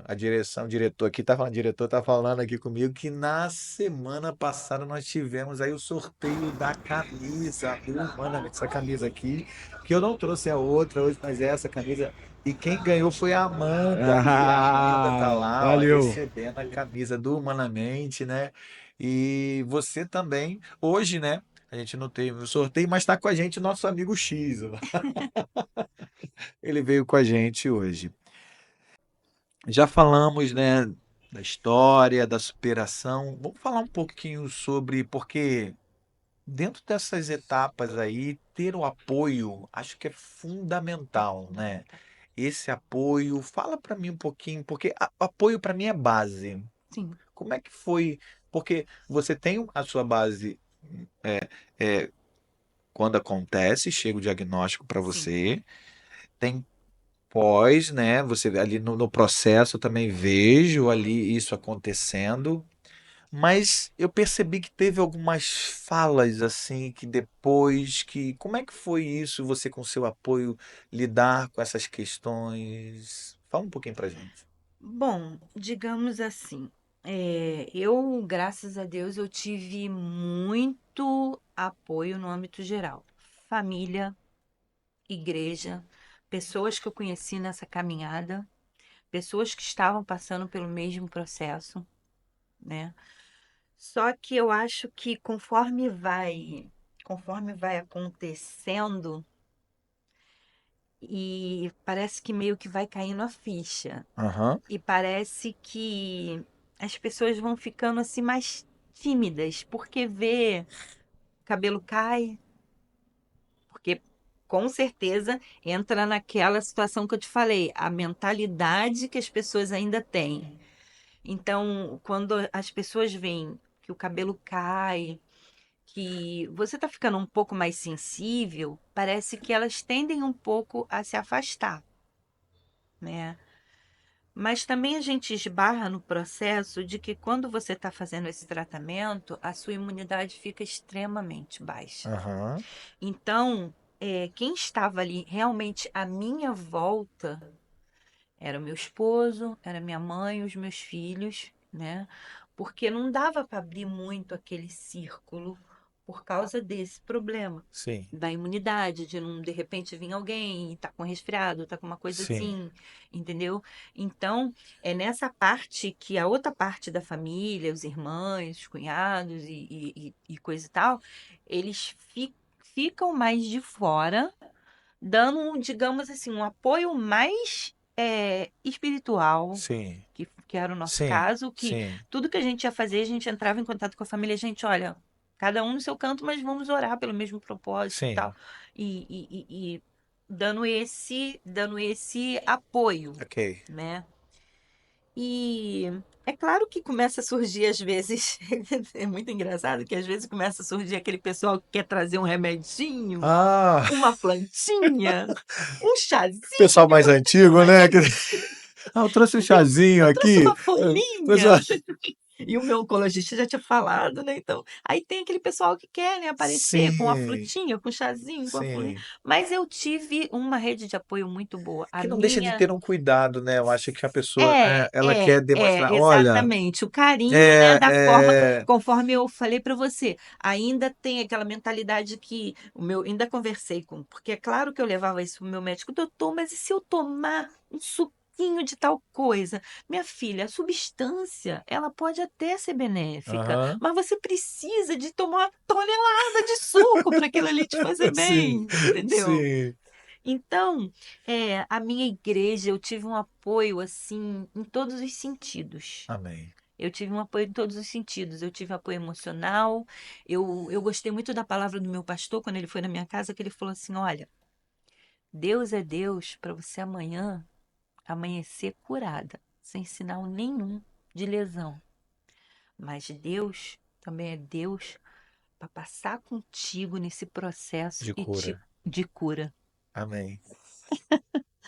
a direção, o diretor aqui tá falando, o diretor tá falando aqui comigo que na semana passada nós tivemos aí o sorteio da camisa, mano, essa camisa aqui, que eu não trouxe a outra hoje, mas é essa camisa. E quem ganhou foi a Amanda. E a Amanda tá Ah, lá, ó, valeu. recebendo a camisa do Humanamente, né? E você também, hoje, né? A gente não teve o sorteio, mas tá com a gente o nosso amigo X. Ele veio com a gente hoje. Já falamos, né, da história, da superação. Vamos falar um pouquinho sobre, porque dentro dessas etapas aí, ter o apoio, acho que é fundamental, né? Fundamental. Esse apoio, fala para mim um pouquinho, porque apoio para mim é base. Sim, Como é que foi? Porque você tem a sua base é, quando acontece, chega o diagnóstico para sim. você, tem pós, né? Você ali no processo eu também vejo ali isso acontecendo, mas eu percebi que teve algumas falas assim que depois que como é que foi isso, você com seu apoio lidar com essas questões? Fala um pouquinho pra gente. Bom, digamos assim, eu, graças a Deus, eu tive muito apoio no âmbito geral. Família, igreja, pessoas que eu conheci nessa caminhada, pessoas que estavam passando pelo mesmo processo, né? Só que eu acho que conforme vai acontecendo e parece que meio que vai caindo a ficha. Aham. E parece que as pessoas vão ficando assim mais tímidas, porque vê cabelo cai, porque com certeza entra naquela situação que eu te falei, a mentalidade que as pessoas ainda têm. Então, quando as pessoas veem que o cabelo cai, que você está ficando um pouco mais sensível, parece que elas tendem um pouco a se afastar, né? Mas também a gente esbarra no processo de que quando você está fazendo esse tratamento, a sua imunidade fica extremamente baixa. Aham. Então, quem estava ali realmente à minha volta era o meu esposo, era minha mãe, os meus filhos, né? Porque não dava para abrir muito aquele círculo por causa desse problema Sim. da imunidade, de não de repente vir alguém e tá com resfriado, tá com uma coisa Sim. assim, entendeu? Então, é nessa parte que a outra parte da família, os irmãos, os cunhados e coisa e tal, eles ficam mais de fora dando, digamos assim, um apoio mais espiritual, Sim. que era o nosso Sim. caso, que Sim. tudo que a gente ia fazer, a gente entrava em contato com a família, gente, olha, cada um no seu canto, mas vamos orar pelo mesmo propósito e tal. Sim. E dando esse apoio, Ok. né? E é claro que começa a surgir às vezes, é muito engraçado que às vezes começa a surgir aquele pessoal que quer trazer um remedinho, Ah, uma plantinha, um pessoal chazinho, mais pessoal antigo, mais né? antigo. Ah, eu trouxe um chazinho Eu trouxe aqui. uma folhinha. Trouxe uma- E o meu oncologista já tinha falado, né? Então, aí tem aquele pessoal que quer, né, aparecer com a Sim, frutinha, com o chazinho, com a folhinha. sim. Mas eu tive uma rede de apoio muito boa. A Que não deixa de minha ter um cuidado, né? Eu acho que a pessoa, ela quer demonstrar, olha, exatamente. O carinho, né, é, da forma, é, conforme eu falei para você, ainda tem aquela mentalidade que o meu, ainda conversei com, porque é claro que eu levava isso pro meu médico, doutor, mas e se eu tomar um suquinho de tal coisa? Minha filha, a substância, ela pode até ser benéfica, aham, mas você precisa de tomar uma tonelada de suco para aquilo ali te fazer sim, bem, entendeu? sim. Então, a minha igreja, eu tive um apoio assim em todos os sentidos. Amém. Eu tive um apoio em todos os sentidos. Eu tive apoio emocional. Eu gostei muito da palavra do meu pastor quando ele foi na minha casa, que ele falou assim: Olha, Deus é Deus para você amanhã amanhecer curada, sem sinal nenhum de lesão. Mas Deus também é Deus para passar contigo nesse processo De e te cura. de cura, Amém.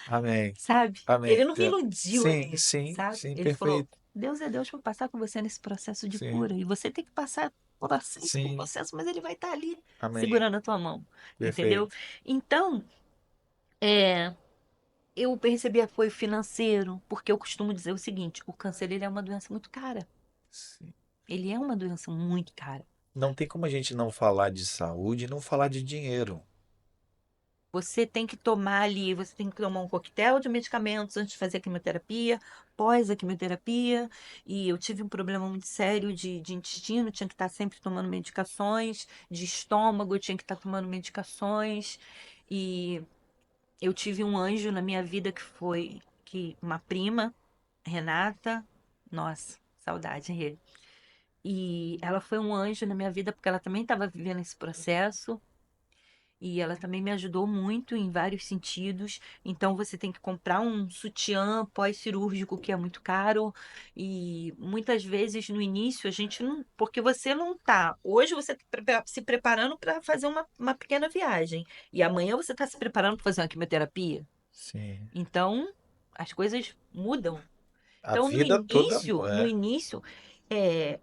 Amém. sabe? Ele Amém. não me iludiu Sim, ali, sim, sabe? sim, Ele falou: perfeito. Deus é Deus para passar com você nesse processo de Sim, cura. E você tem que passar por assim, por sim. processo, mas ele vai estar ali Amém. segurando a tua mão, entendeu? Perfeito. Então, é, eu percebi apoio financeiro, porque eu costumo dizer o seguinte: o câncer ele é uma doença muito cara. Sim. Ele é uma doença muito cara. Não tem como a gente não falar de saúde e não falar de dinheiro. Você tem que tomar ali, você tem que tomar um coquetel de medicamentos antes de fazer a quimioterapia, pós a quimioterapia. E eu tive um problema muito sério de intestino, tinha que estar sempre tomando medicações, de estômago, tinha que estar tomando medicações. E eu tive um anjo na minha vida que foi que uma prima, Renata, nossa, saudade, Rê. E ela foi um anjo na minha vida porque ela também estava vivendo esse processo. E ela também me ajudou muito em vários sentidos. Então você tem que comprar um sutiã pós-cirúrgico que é muito caro. E muitas vezes no início a gente não. Porque você não tá. Hoje você está se preparando para fazer uma pequena viagem. E amanhã você está se preparando para fazer uma quimioterapia. Sim. Então as coisas mudam. A Então vida toda no é. início, é,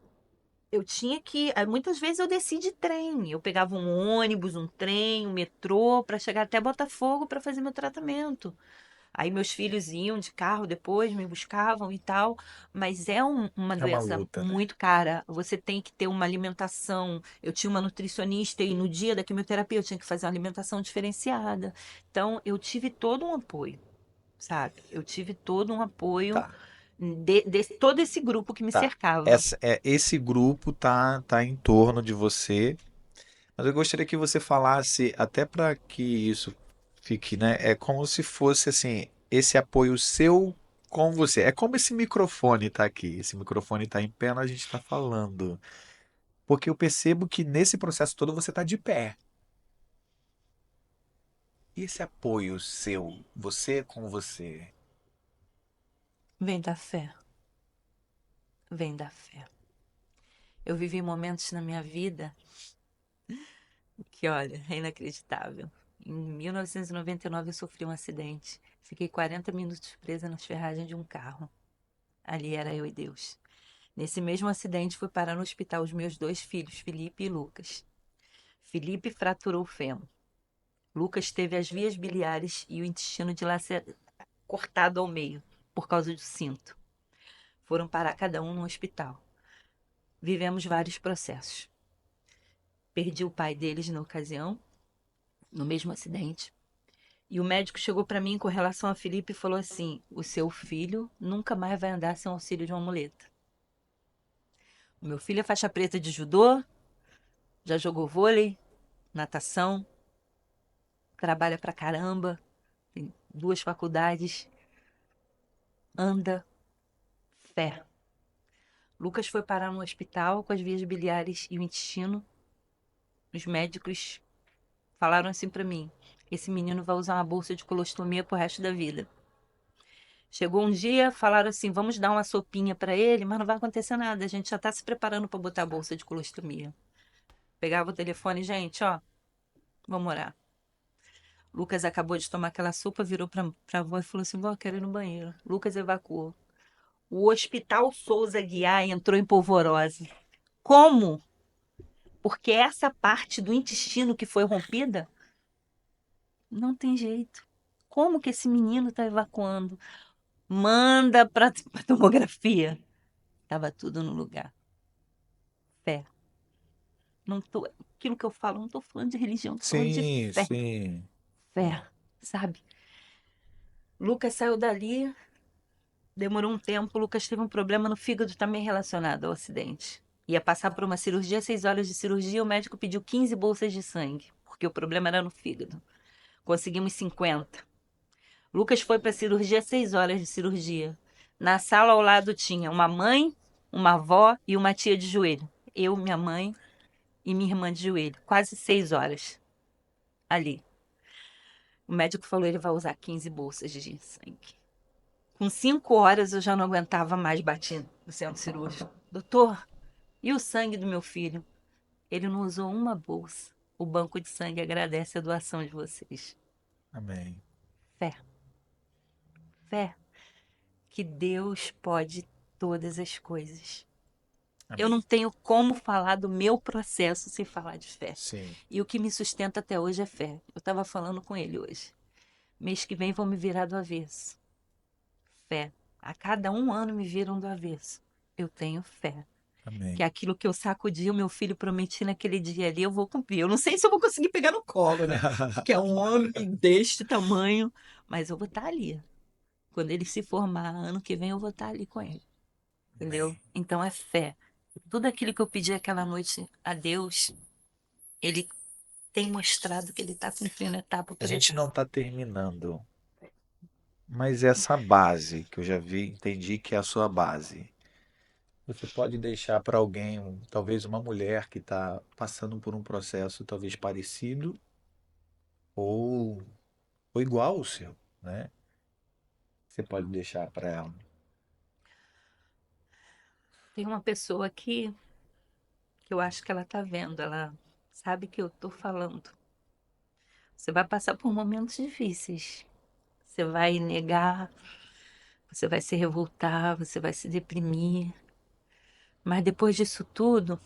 eu tinha que. Muitas vezes eu desci de trem. Eu pegava um ônibus, um trem, um metrô para chegar até Botafogo para fazer meu tratamento. Aí meus filhos iam de carro depois, me buscavam e tal. Mas é uma É uma doença luta, né? muito cara. Você tem que ter uma alimentação. Eu tinha uma nutricionista e no dia da quimioterapia eu tinha que fazer uma alimentação diferenciada. Então eu tive todo um apoio, sabe? Eu tive todo um apoio Tá, de todo esse grupo que me tá. cercava. Esse grupo tá em torno de você, mas eu gostaria que você falasse, até para que isso fique, né? É como se fosse assim, esse apoio seu com você. É como esse microfone tá aqui. Esse microfone tá em pé, a gente tá falando. Porque eu percebo que nesse processo todo você tá de pé. E esse apoio seu, você com você? Vem da fé. Vem da fé. Eu vivi momentos na minha vida que, olha, é inacreditável. Em 1999 eu sofri um acidente. Fiquei 40 minutos presa nas ferragens de um carro. Ali era eu e Deus. Nesse mesmo acidente fui parar no hospital os meus dois filhos, Felipe e Lucas. Felipe fraturou o fêmur. Lucas teve as vias biliares e o intestino cortado ao meio por causa do cinto. Foram parar cada um no hospital. Vivemos vários processos. Perdi o pai deles na ocasião, no mesmo acidente. E o médico chegou para mim com relação a Felipe e falou assim: o seu filho nunca mais vai andar sem auxílio de uma muleta. O meu filho é faixa preta de judô, já jogou vôlei, natação, trabalha pra caramba, tem duas faculdades, anda, fé. Lucas foi parar no hospital com as vias biliares e o intestino. Os médicos falaram assim para mim: esse menino vai usar uma bolsa de colostomia pro resto da vida. Chegou um dia, falaram assim: vamos dar uma sopinha para ele, mas não vai acontecer nada. A gente já está se preparando para botar a bolsa de colostomia. Pegava o telefone, gente, ó, vamos orar. Lucas acabou de tomar aquela sopa, virou para a avó e falou assim: vó, quero ir no banheiro. Lucas evacuou. O Hospital Souza Guiar entrou em polvorosa. Como? Porque essa parte do intestino que foi rompida, não tem jeito. Como que esse menino está evacuando? Manda para tomografia. Tava tudo no lugar. Fé. Não tô, aquilo que eu falo, não tô falando de religião, tô falando de Sim, fé. sim. Fé, sabe? Lucas saiu dali, demorou um tempo. Lucas teve um problema no fígado também relacionado ao acidente. Ia passar por uma cirurgia, 6 horas de cirurgia, o médico pediu 15 bolsas de sangue, porque o problema era no fígado. Conseguimos 50. Lucas foi para a cirurgia, 6 horas de cirurgia. Na sala ao lado tinha uma mãe, uma avó e uma tia de joelho. Eu, minha mãe e minha irmã de joelho. Quase 6 horas ali. O médico falou: ele vai usar 15 bolsas de sangue. Com 5 horas eu já não aguentava mais batendo no centro cirúrgico. Doutor, e o sangue do meu filho? Ele não usou uma bolsa. O banco de sangue agradece a doação de vocês. Amém. Fé, fé, que Deus pode todas as coisas. Eu não Amém. tenho como falar do meu processo sem falar de fé. Sim. E o que me sustenta até hoje é fé. Eu estava falando com ele hoje. Mês que vem vou me virar do avesso. Fé. A cada um ano me viram do avesso. Eu tenho fé. Que Amém. é aquilo que eu sacudi o meu filho prometi naquele dia ali, eu vou cumprir. Eu não sei se eu vou conseguir pegar no colo, né? Que é um homem deste tamanho, mas eu vou estar ali. Quando ele se formar, ano que vem eu vou estar ali com ele. Entendeu? Amém. Então é fé. Tudo aquilo que eu pedi aquela noite a Deus, ele tem mostrado que ele está cumprindo etapa A por gente etapa. não está terminando, mas essa base que eu já vi, entendi que é a sua base. Você pode deixar para alguém, talvez uma mulher que está passando por um processo talvez parecido ou, ou igual ao seu, né? Você pode deixar para ela. Tem uma pessoa aqui que eu acho que ela tá vendo, ela sabe que eu tô falando. Você vai passar por momentos difíceis. Você vai negar, você vai se revoltar, você vai se deprimir. Mas depois disso tudo,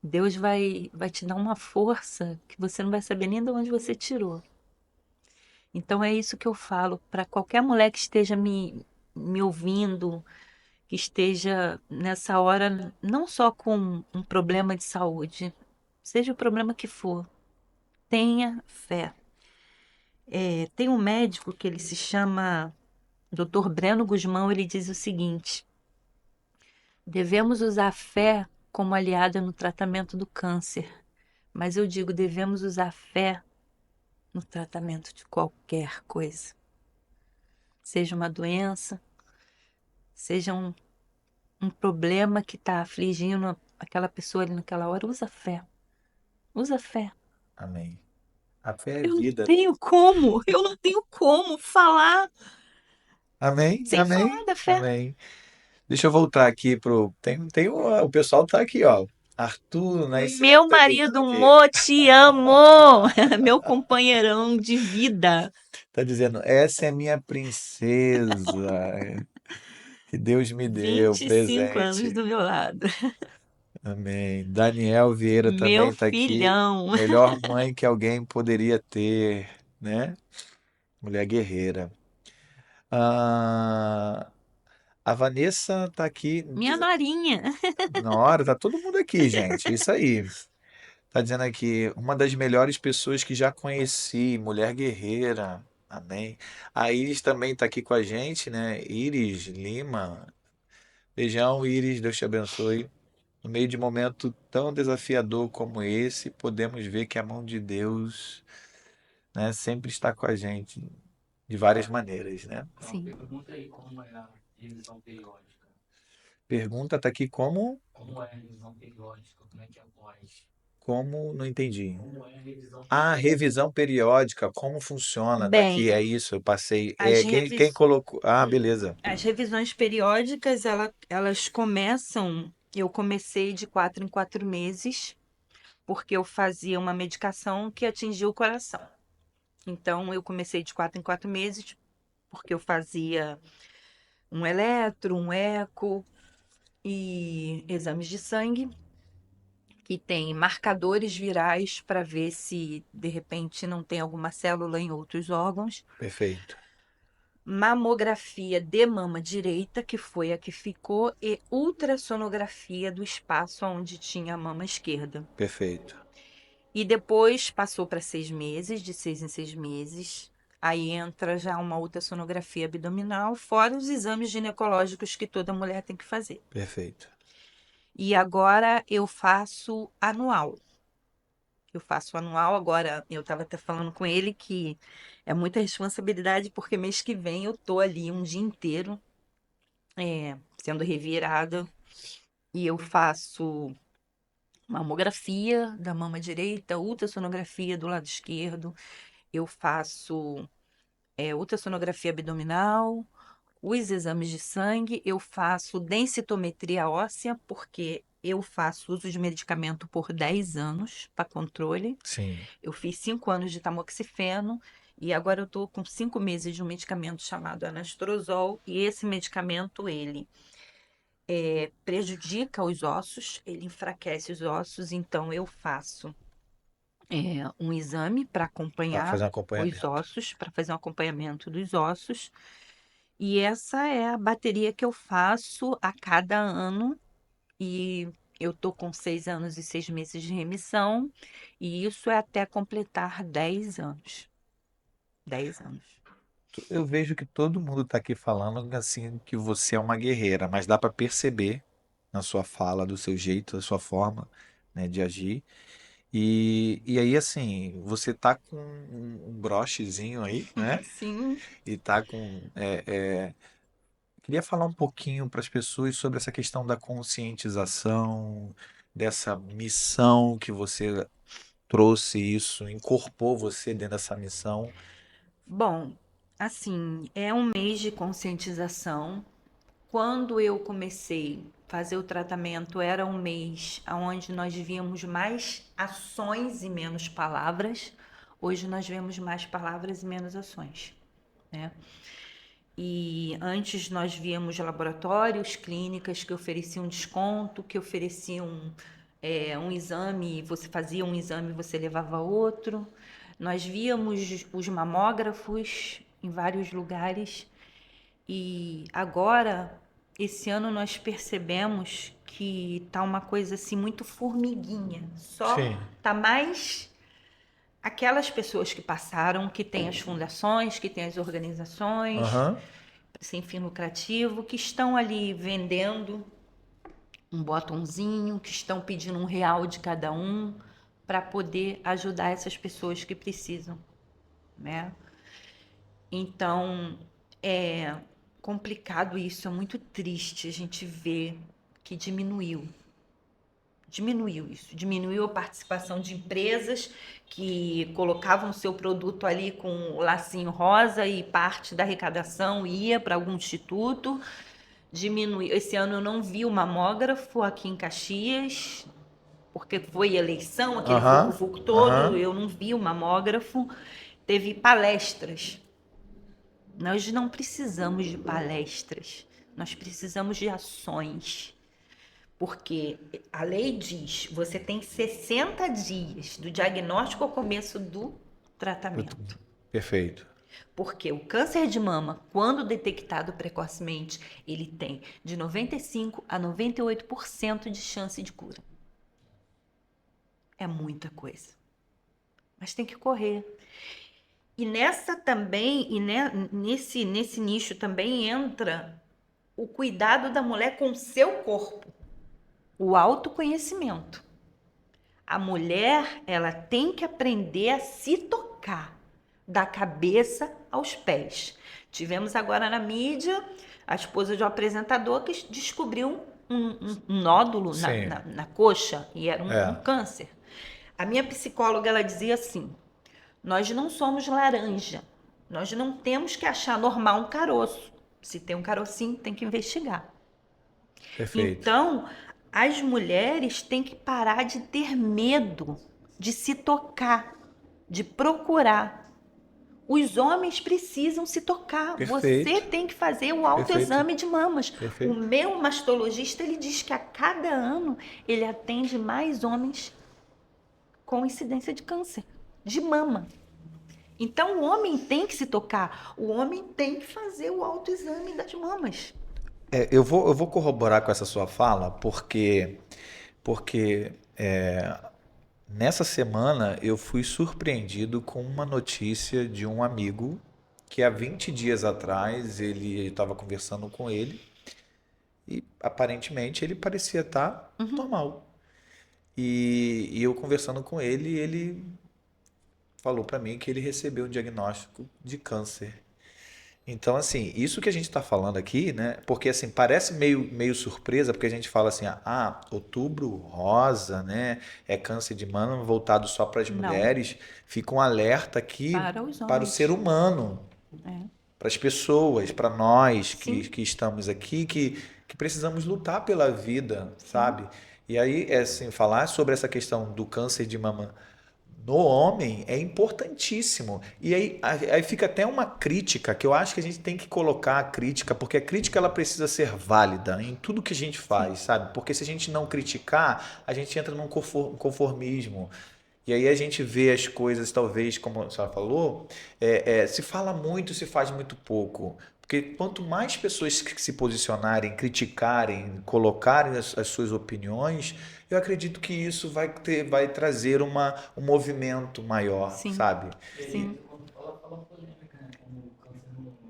Deus vai te dar uma força que você não vai saber nem de onde você tirou. Então é isso que eu falo para qualquer mulher que esteja me ouvindo, que esteja nessa hora não só com um problema de saúde, seja o problema que for, tenha fé. Tem um médico que ele se chama Dr. Breno Guzmão, ele diz o seguinte: devemos usar a fé como aliada no tratamento do câncer, mas eu digo, devemos usar a fé no tratamento de qualquer coisa, seja uma doença, seja um problema que está afligindo aquela pessoa ali naquela hora, usa fé. Usa fé. Amém. A fé é Eu não vida. tenho como, eu não tenho como falar Amém, sem amém, falar da fé. amém. Deixa eu voltar aqui pro. O pessoal tá aqui, ó. Arthur Nascimento Meu tá dizendo marido, aqui. Mo, te amo. Meu companheirão de vida. Tá dizendo, essa é minha princesa que Deus me deu, 25 anos presente. do meu lado. Amém. Daniel Vieira Meu também tá aqui. filhão. Melhor mãe que alguém poderia ter, né? Mulher guerreira. Ah, a Vanessa tá aqui. Minha norinha. Na hora, tá todo mundo aqui, gente. Isso aí. Tá dizendo aqui, uma das melhores pessoas que já conheci, mulher guerreira. Amém. A Iris também tá aqui com a gente, né? Iris Lima. Beijão, Iris, Deus te abençoe. No meio de um momento tão desafiador como esse, podemos ver que a mão de Deus, né, sempre está com a gente de várias maneiras, né? Sim. Pergunta tá aqui como Como? Não entendi. Ah, revisão periódica, como funciona? Bem, Daqui é isso, eu passei. as, Quem revis... colocou? Ah, beleza. as revisões periódicas, elas começam. Eu comecei de 4 em 4 meses, porque eu fazia uma medicação que atingia o coração. Então, eu comecei de 4 em 4 meses, porque eu fazia um eletro, um eco e exames de sangue, que tem marcadores virais para ver se de repente não tem alguma célula em outros órgãos. Perfeito, Mamografia de mama direita, que foi a que ficou, e ultrassonografia do espaço onde tinha a mama esquerda. perfeito. E depois passou para 6 meses, de 6 em 6 meses. Aí entra já uma ultrassonografia abdominal, fora os exames ginecológicos que toda mulher tem que fazer. Perfeito. E agora eu faço anual. Eu faço anual, agora eu estava até falando com ele que é muita responsabilidade, porque mês que vem eu tô ali um dia inteiro sendo revirada e eu faço mamografia da mama direita, ultrassonografia do lado esquerdo, eu faço ultrassonografia abdominal, os exames de sangue, eu faço densitometria óssea, porque eu faço uso de medicamento por 10 anos para controle. Sim, Eu fiz 5 anos de tamoxifeno e agora eu estou com 5 meses de um medicamento chamado anastrozol. E esse medicamento, ele prejudica os ossos, ele enfraquece os ossos. Então, eu faço um exame para para acompanhar fazer um os acompanhamento. ossos, para fazer um acompanhamento dos ossos. E essa é a bateria que eu faço a cada ano. E eu tô com 6 anos e 6 meses de remissão. E isso é até completar 10 anos. 10 anos. Eu vejo que todo mundo está aqui falando assim que você é uma guerreira, mas dá para perceber na sua fala, do seu jeito, da sua forma, né, de agir. E aí, assim, você tá com um brochezinho aí, né? Sim. E tá com. Queria falar um pouquinho para as pessoas sobre essa questão da conscientização, dessa missão que você trouxe isso, incorporou você dentro dessa missão. Bom, assim, é um mês de conscientização. Quando eu comecei a fazer o tratamento, era um mês onde nós víamos mais ações e menos palavras. Hoje nós vemos mais palavras e menos ações, né? E antes nós víamos laboratórios, clínicas que ofereciam desconto, que ofereciam um exame, você fazia um exame e você levava outro. Nós víamos os mamógrafos em vários lugares e agora, esse ano, nós percebemos que tá uma coisa assim muito formiguinha. Só Sim. tá mais aquelas pessoas que passaram, que têm as fundações, que têm as organizações Aham. sem fim lucrativo, que estão ali vendendo um botãozinho, que estão pedindo R$ 1 de cada um para poder ajudar essas pessoas que precisam, né? Então, é complicado isso, é muito triste a gente ver que diminuiu. Diminuiu isso, diminuiu a participação de empresas que colocavam o seu produto ali com o lacinho rosa e parte da arrecadação ia para algum instituto. Diminuiu. Esse ano eu não vi o mamógrafo aqui em Caxias, porque foi eleição, aquele Aham. vucu-vucu todo, Aham. eu não vi o mamógrafo. Teve palestras. Nós não precisamos de palestras, nós precisamos de ações. Porque a lei diz, você tem 60 dias do diagnóstico ao começo do tratamento. Perfeito. Porque o câncer de mama, quando detectado precocemente, ele tem de 95 a 98% de chance de cura. É muita coisa. Mas tem que correr. E nessa também, nesse nicho também entra o cuidado da mulher com o seu corpo, o autoconhecimento. A mulher, ela tem que aprender a se tocar, da cabeça aos pés. Tivemos agora na mídia a esposa de um apresentador que descobriu um nódulo Sim. na coxa e era um É. câncer. A minha psicóloga, ela dizia assim: nós não somos laranja. Nós não temos que achar normal um caroço. Se tem um carocinho, tem que investigar. Perfeito. Então, as mulheres têm que parar de ter medo de se tocar, de procurar. Os homens precisam se tocar. Você Perfeito. tem que fazer o Perfeito. autoexame de mamas. O Perfeito. meu mastologista, ele diz que a cada ano ele atende mais homens com incidência de câncer de mama. Então, o homem tem que se tocar. O homem tem que fazer o autoexame das mamas. Eu vou corroborar com essa sua fala, porque nessa semana eu fui surpreendido com uma notícia de um amigo que há 20 dias atrás ele estava conversando com ele e aparentemente ele parecia estar normal. E eu conversando com ele, ele falou para mim que ele recebeu um diagnóstico de câncer. Então, assim, isso que a gente está falando aqui, né? Porque assim, parece meio surpresa, porque a gente fala assim, outubro rosa, né? É câncer de mama voltado só para as Não, mulheres. Fica um alerta aqui para os para o ser homens. humano, É. para as pessoas, para nós Sim, que estamos aqui, que precisamos lutar pela vida, sim, sabe? E aí, assim, falar sobre essa questão do câncer de mama no homem é importantíssimo. E aí fica até uma crítica, que eu acho que a gente tem que colocar a crítica, porque a crítica ela precisa ser válida em tudo que a gente sim. faz, sabe? Porque se a gente não criticar, a gente entra num conformismo. E aí a gente vê as coisas, talvez, como a senhora falou, se fala muito, se faz muito pouco. Porque quanto mais pessoas que se posicionarem, criticarem, colocarem as suas opiniões, eu acredito que isso vai trazer um movimento maior, Sim, sabe? sim.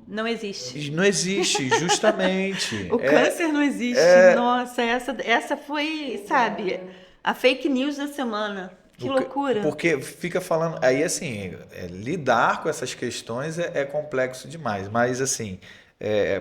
Não existe. E não existe, justamente. O câncer não existe. Nossa, essa foi, sabe, a fake news da semana. Que O que- loucura. Porque fica falando. Aí, assim, lidar com essas questões é complexo demais. Mas, assim,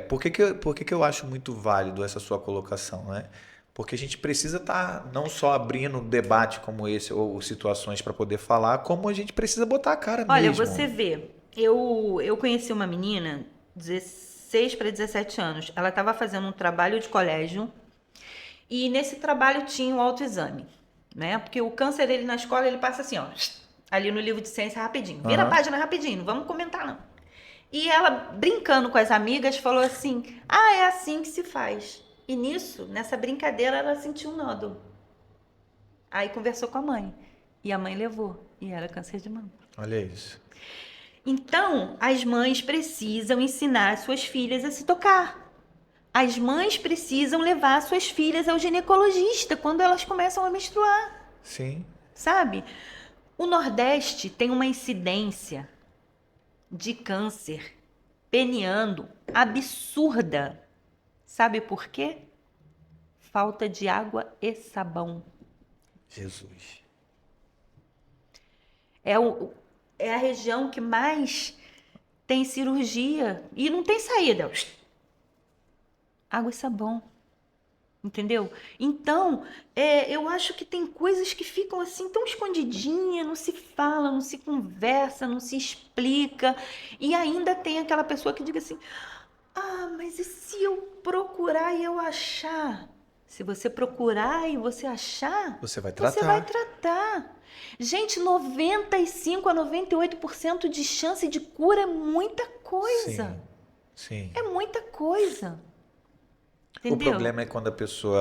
por que que eu acho muito válido essa sua colocação, né? Porque a gente precisa estar não só abrindo um debate como esse, ou situações para poder falar, como a gente precisa botar a cara Olha, você mesmo. vê, eu conheci uma menina, 16 para 17 anos. Ela estava fazendo um trabalho de colégio e nesse trabalho tinha um autoexame, né? Porque o câncer, ele na escola, ele passa assim, ó, ali no livro de ciência rapidinho. Vira a Aham. página rapidinho, não vamos comentar não. E ela, brincando com as amigas, falou assim: ah, é assim que se faz. E nisso, nessa brincadeira, ela sentiu um nódulo. Aí conversou com a mãe. E a mãe levou. E era câncer de mama. Olha isso. Então, as mães precisam ensinar as suas filhas a se tocar. As mães precisam levar suas filhas ao ginecologista quando elas começam a menstruar, Sim. sabe? O Nordeste tem uma incidência de câncer peniano absurda. Sabe por quê? Falta de água e sabão. Jesus. É, é a região que mais tem cirurgia e não tem saída. Água e sabão. Entendeu? Então, eu acho que tem coisas que ficam assim tão escondidinhas, não se fala, não se conversa, não se explica. E ainda tem aquela pessoa que diga assim: ah, mas e se eu procurar e eu achar? Se você procurar e você achar, Você vai você vai tratar. tratar. Gente, 95 a 98% de chance de cura é muita coisa. Sim. Sim. É muita coisa. O Entendeu? problema é quando a pessoa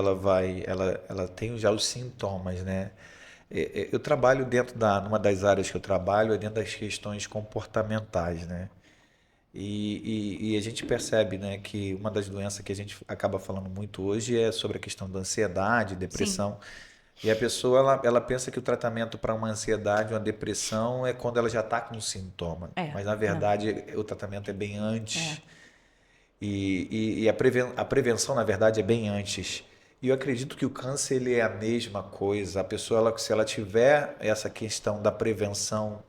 ela tem já os sintomas, né? Eu trabalho numa das áreas que eu trabalho é dentro das questões comportamentais, né? E a gente percebe, né, que uma das doenças que a gente acaba falando muito hoje é sobre a questão da ansiedade, Sim. depressão. E a pessoa ela pensa que o tratamento para uma ansiedade, uma depressão é quando ela já está com um sintoma, mas na Não. verdade o tratamento é bem É. antes. E a prevenção, na verdade, é bem antes. E eu acredito que o câncer ele é a mesma coisa. A pessoa, se ela tiver essa questão da prevenção,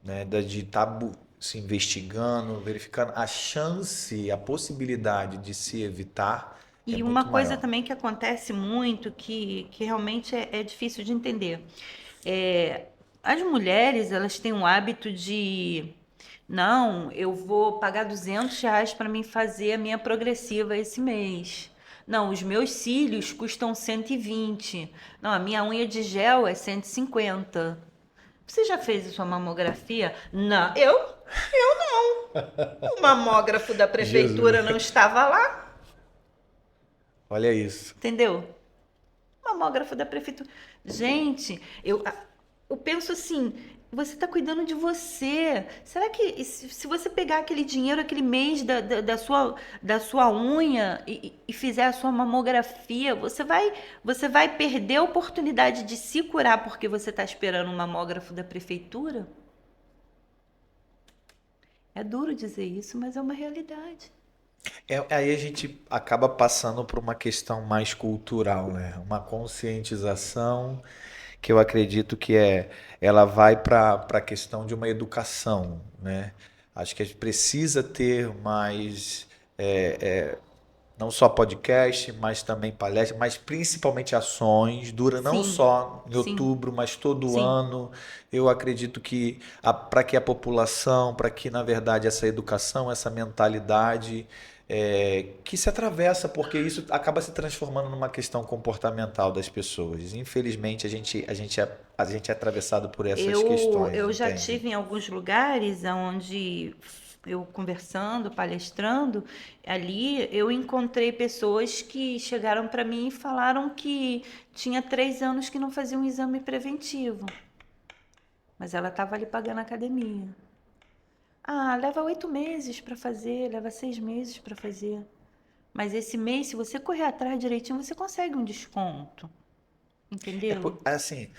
né, de estar se investigando, verificando, a chance, a possibilidade de se evitar é E uma muito coisa maior. também que acontece muito, que realmente é difícil de entender. É, as mulheres, elas têm um hábito de, não, eu vou pagar R$ 200 para mim fazer a minha progressiva esse mês. Não, os meus cílios custam 120. Não, a minha unha de gel é 150. Você já fez a sua mamografia? Não, o mamógrafo da Jesus, prefeitura não estava lá, olha isso. entendeu? Mamógrafo da prefeitura. Gente, eu penso assim, você está cuidando de você. Será que se você pegar aquele dinheiro, aquele mês da sua unha e fizer a sua mamografia, você vai perder a oportunidade de se curar porque você está esperando um mamógrafo da prefeitura? É duro dizer isso, mas é uma realidade. Aí a gente acaba passando por uma questão mais cultural, né? Uma conscientização que eu acredito que ela vai para a questão de uma educação, né? Acho que a gente precisa ter mais não só podcast, mas também palestras, mas principalmente ações, dura não Sim, só em sim, outubro, mas todo sim. ano. Eu acredito que para que a população, para que na verdade essa educação, essa mentalidade que se atravessa, porque isso acaba se transformando numa questão comportamental das pessoas. Infelizmente a gente é atravessado por essas questões, Eu já entende? tive em alguns lugares onde eu conversando, palestrando, ali eu encontrei pessoas que chegaram para mim e falaram que tinha 3 anos que não fazia um exame preventivo, mas ela estava ali pagando a academia. Ah, leva 8 meses para fazer, leva 6 meses para fazer. Mas esse mês, se você correr atrás direitinho, você consegue um desconto, entendeu? Assim,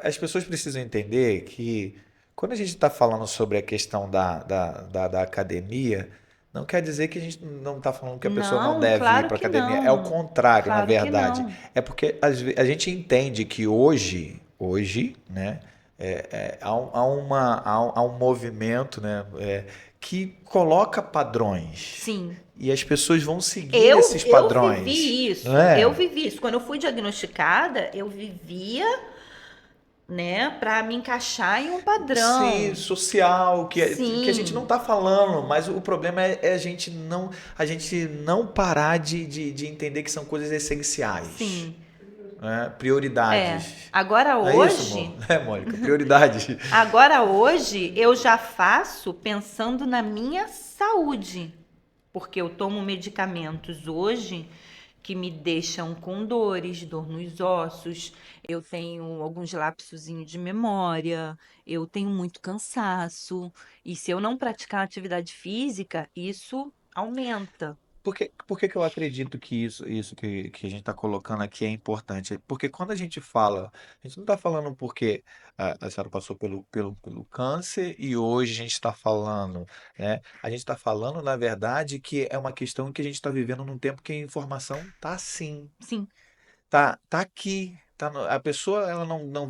as pessoas precisam entender que quando a gente está falando sobre a questão da academia, não quer dizer que a gente não está falando que a pessoa não Não, deve ir claro para que academia. É o não. contrário, na Claro que verdade. não. É porque a gente entende que hoje, né, há um movimento, né, que coloca padrões. Sim. E as pessoas vão seguir Eu, esses eu padrões, vivi não isso. Eu é? vivi isso. Quando eu fui diagnosticada, eu vivia, né, para me encaixar em um Sim, padrão. social, que a gente não Sim, está falando, mas o problema é a gente não parar de entender que são coisas essenciais, sim. né? É. Prioridades. Agora Não é isso, amor? hoje, É, Mônica, prioridades. agora hoje eu já faço pensando na minha saúde, porque eu tomo medicamentos hoje que me deixam com dores, dor nos ossos, eu tenho alguns lapsozinhos de memória, eu tenho muito cansaço, e se eu não praticar atividade física, isso aumenta. Por que que eu acredito que isso que a gente está colocando aqui é importante? Porque quando a gente fala, a gente não está falando porque a senhora passou pelo câncer e hoje a gente está falando, né? A gente está falando, na verdade, que é uma questão que a gente está vivendo num tempo que a informação tá assim. Sim, Tá aqui. A pessoa ela não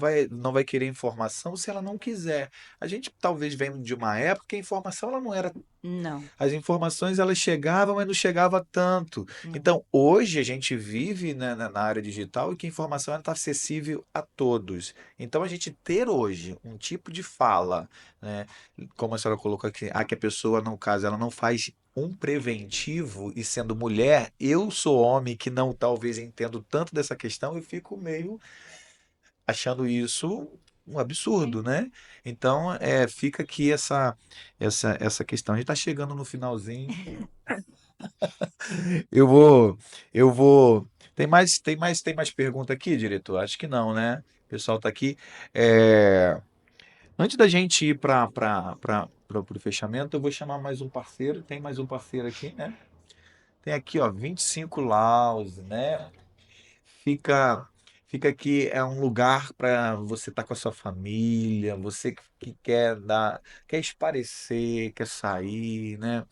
vai querer informação se ela não quiser. A gente talvez venha de uma época que a informação ela não era. não, As informações elas chegavam, mas não chegava tanto. não. Então, hoje a gente vive, né, na área digital e que a informação está acessível a todos. Então, a gente ter hoje um tipo de fala, né, como a senhora colocou aqui, que a pessoa, no caso, ela não faz um preventivo e sendo mulher, eu sou homem que não talvez entendo tanto dessa questão, eu fico meio achando isso um Sim. absurdo, né? Então, fica aqui essa questão. A gente está chegando no finalzinho. Eu vou, eu vou. Tem mais pergunta aqui, diretor? Acho que não, né? O pessoal está aqui. É, Antes da gente ir para o fechamento, eu vou chamar mais um parceiro. Tem mais um parceiro aqui, né? Tem aqui, ó, 25 Laus, né? Fica, fica aqui, é um lugar para você estar com a sua família, você que quer espairecer, quer sair, né?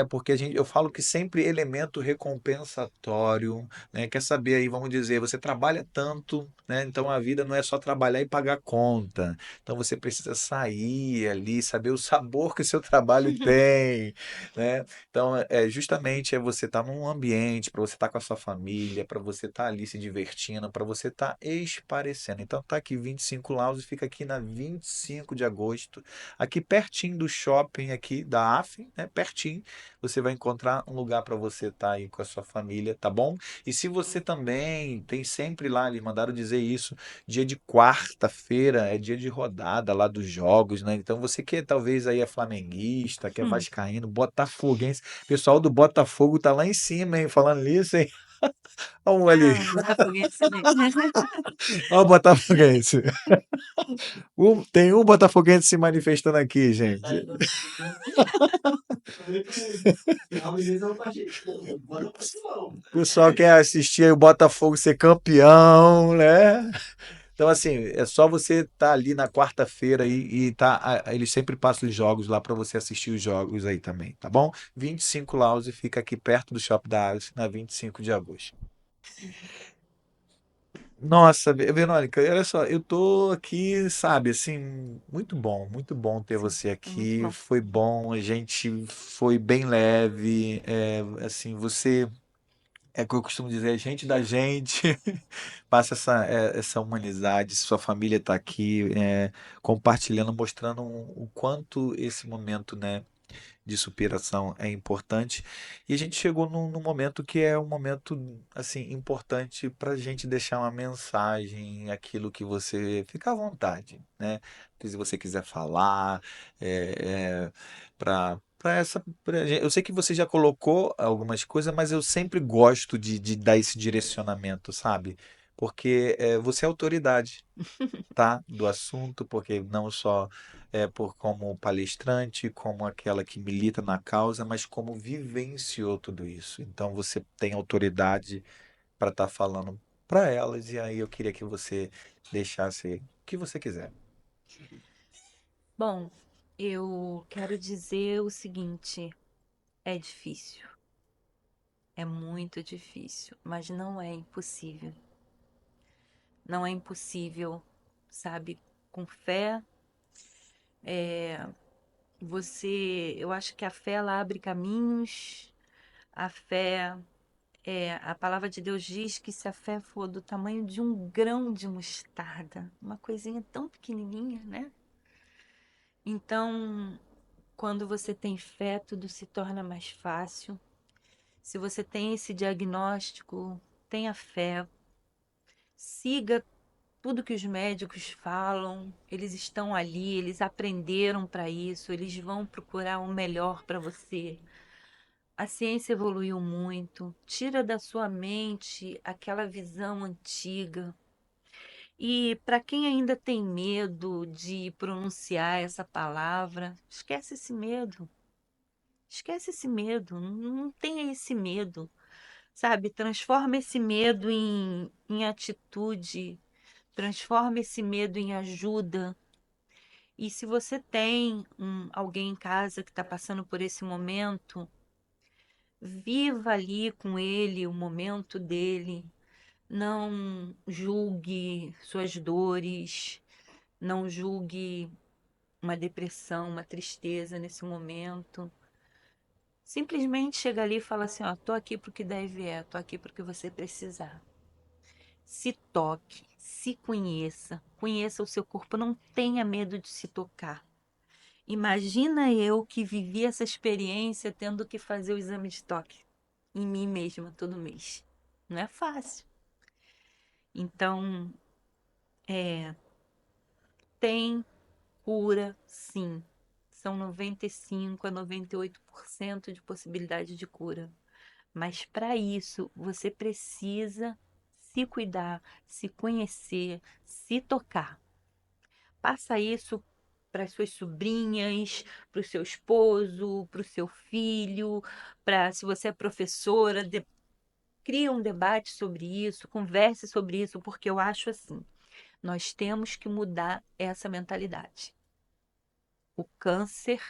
porque eu falo que sempre elemento recompensatório, né? Quer saber aí, vamos dizer, você trabalha tanto, né? Então a vida não é só trabalhar e pagar conta. Então você precisa sair ali, saber o sabor que o seu trabalho tem, né? Então justamente você estar num ambiente, para você estar com a sua família, para você estar ali se divertindo, para você estar esparecendo. Então tá aqui 25 Laus e fica aqui na 25 de agosto, aqui pertinho do shopping aqui da AF, né? Pertinho. Você vai encontrar um lugar para você estar aí com a sua família, tá bom? E se você também tem sempre lá, eles mandaram dizer isso, dia de quarta-feira é dia de rodada lá dos jogos, né? Então você que talvez aí é flamenguista, que é Hum. vascaíno, botafoguense, pessoal do Botafogo tá lá em cima, hein? Falando nisso, hein? Olha um ali, Ah, Botafoguense mesmo. olha o Botafoguense. Tem um Botafoguense se manifestando aqui, gente. O pessoal quer assistir aí o Botafogo ser campeão, né? Então, assim, é só você estar ali na quarta-feira e tá, eles sempre passam os jogos lá para você assistir os jogos aí também, tá bom? 25 Laus e fica aqui perto do Shopping da Alice, na 25 de agosto. Nossa, Verônica, olha só, eu tô aqui, sabe, assim, muito bom ter Sim, você é muito aqui, bom. foi bom, a gente foi bem leve, assim, você é o que eu costumo dizer, gente da gente, passa essa humanidade, sua família está aqui, compartilhando, mostrando o quanto esse momento, né, de superação é importante. E a gente chegou num momento que é um momento, assim, importante para a gente deixar uma mensagem, aquilo que você fica à vontade, né? Se você quiser falar, para eu sei que você já colocou algumas coisas, mas eu sempre gosto de dar esse direcionamento, sabe? Porque você é autoridade, tá? Do assunto, porque não só por como palestrante, como aquela que milita na causa, mas como vivenciou tudo isso. Então você tem autoridade para estar falando para elas, e aí eu queria que você deixasse o que você quiser. Bom, eu quero dizer o seguinte: é difícil, é muito difícil, mas não é impossível. Não é impossível, sabe? Com fé, eu acho que a fé ela abre caminhos. A fé, a palavra de Deus diz que se a fé for do tamanho de um grão de mostarda, uma coisinha tão pequenininha, né? Então, quando você tem fé, tudo se torna mais fácil. Se você tem esse diagnóstico, tenha fé, siga tudo que os médicos falam, eles estão ali, eles aprenderam para isso, eles vão procurar o melhor para você. A ciência evoluiu muito, tira da sua mente aquela visão antiga. E para quem ainda tem medo de pronunciar essa palavra, esquece esse medo. Esquece esse medo, não tenha esse medo, sabe? Transforma esse medo em atitude, transforma esse medo em ajuda. E se você tem alguém em casa que está passando por esse momento, viva ali com ele o momento dele. Não julgue suas dores, não julgue uma depressão, uma tristeza nesse momento. Simplesmente chega ali e fala assim, ó, tô aqui pro que deve tô aqui pro que você precisar. Se toque, se conheça, conheça o seu corpo, não tenha medo de se tocar. Imagina eu que vivi essa experiência tendo que fazer o exame de toque em mim mesma todo mês. Não é fácil. Então, tem cura, sim. São 95 a 98% de possibilidade de cura. Mas para isso, você precisa se cuidar, se conhecer, se tocar. Passa isso para as suas sobrinhas, para o seu esposo, para o seu filho, para se você é professora, cria um debate sobre isso, converse sobre isso, porque eu acho assim, nós temos que mudar essa mentalidade. O câncer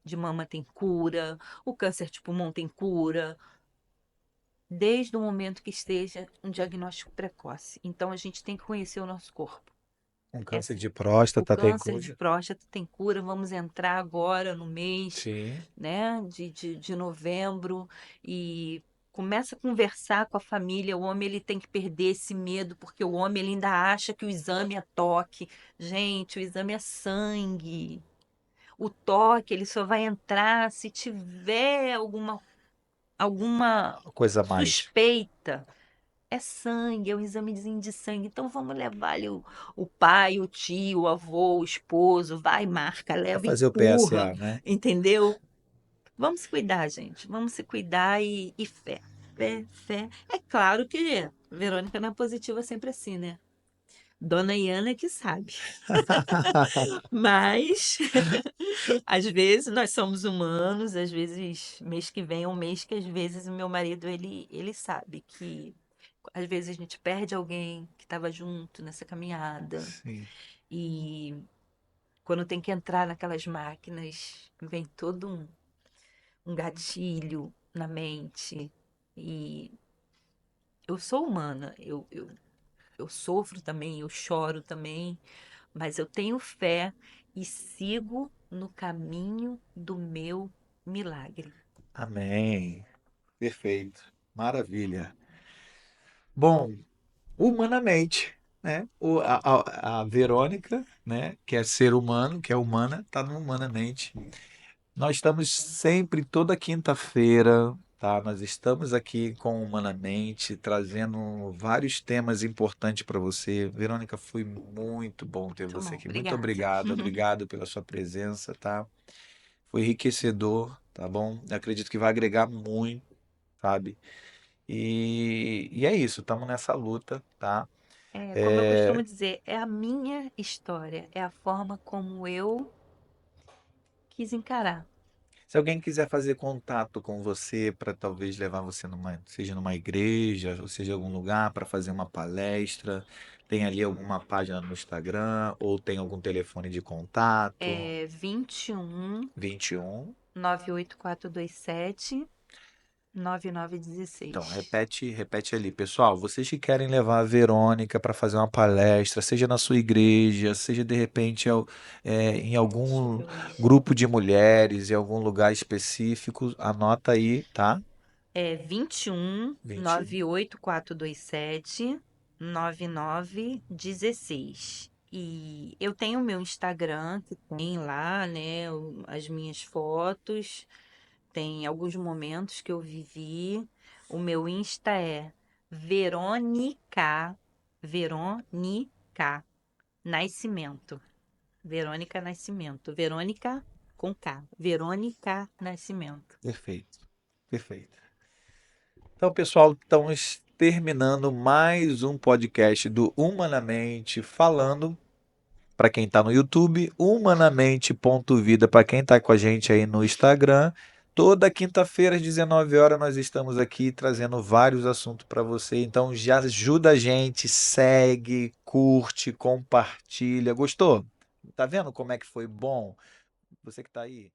de mama tem cura, o câncer de pulmão tem cura, desde o momento que esteja um diagnóstico precoce. Então a gente tem que conhecer o nosso corpo. Um câncer Essa- de o próstata tem câncer de cura? próstata tem cura. Vamos entrar agora no mês, Sim. né, de novembro e começa a conversar com a família. O homem ele tem que perder esse medo, porque o homem ele ainda acha que o exame é toque. Gente, o exame é sangue. O toque ele só vai entrar se tiver alguma Coisa a mais. suspeita. É sangue, é um examezinho de sangue. Então vamos levar ali o pai, o tio, o avô, o esposo. Vai, marca, Pra leva, fazer o empurra, PSA, né? entendeu? Vamos se cuidar, gente. Vamos se cuidar e fé. Fé, fé. É claro que Verônica não é positiva sempre assim, né? Dona Iana que sabe. Mas, às vezes, nós somos humanos. Às vezes, mês que vem é um mês que, às vezes, o meu marido, ele sabe que às vezes a gente perde alguém que estava junto nessa caminhada. Sim. E quando tem que entrar naquelas máquinas, vem todo um gatilho na mente. E eu sou humana, eu sofro também, eu choro também, mas eu tenho fé e sigo no caminho do meu milagre. Amém. Perfeito. Maravilha. Bom, humanamente, né? A Verônica, né? Que é ser humano, que é humana, está no humanamente. Nós estamos sempre, toda quinta-feira, tá? Nós estamos aqui com Humanamente, trazendo vários temas importantes para você. Verônica, foi muito bom ter Muito você bom, aqui. Muito obrigada. obrigado, obrigado pela sua presença, tá? Foi enriquecedor, tá bom? Eu acredito que vai agregar muito, sabe? E é isso, estamos nessa luta, tá? É, como eu É, costumo dizer, é a minha história, é a forma como eu quis encarar. se alguém quiser fazer contato com você para talvez levar você seja numa igreja, ou seja, em algum lugar para fazer uma palestra, tem ali alguma página no Instagram ou tem algum telefone de contato? É 21 21. 98427 Então, 9916. repete ali, pessoal. Vocês que querem levar a Verônica para fazer uma palestra, seja na sua igreja, seja de repente em algum grupo de mulheres, em algum lugar específico, anota aí, tá? É 21 21. 98427 9916. E eu tenho o meu Instagram, que tem lá, né, as minhas fotos, tem alguns momentos que eu vivi. O meu Insta é Verônica, Verônica Nascimento. Verônica Nascimento. Verônica com K. Verônica Nascimento. Perfeito, perfeito. Então, pessoal, estamos terminando mais um podcast do Humanamente Falando. Para quem está no YouTube, humanamente.vida para quem está com a gente aí no Instagram. Toda quinta-feira às 19 horas nós estamos aqui trazendo vários assuntos para você. Então já ajuda a gente, segue, curte, compartilha. Gostou? Tá vendo como é que foi bom? Você que está aí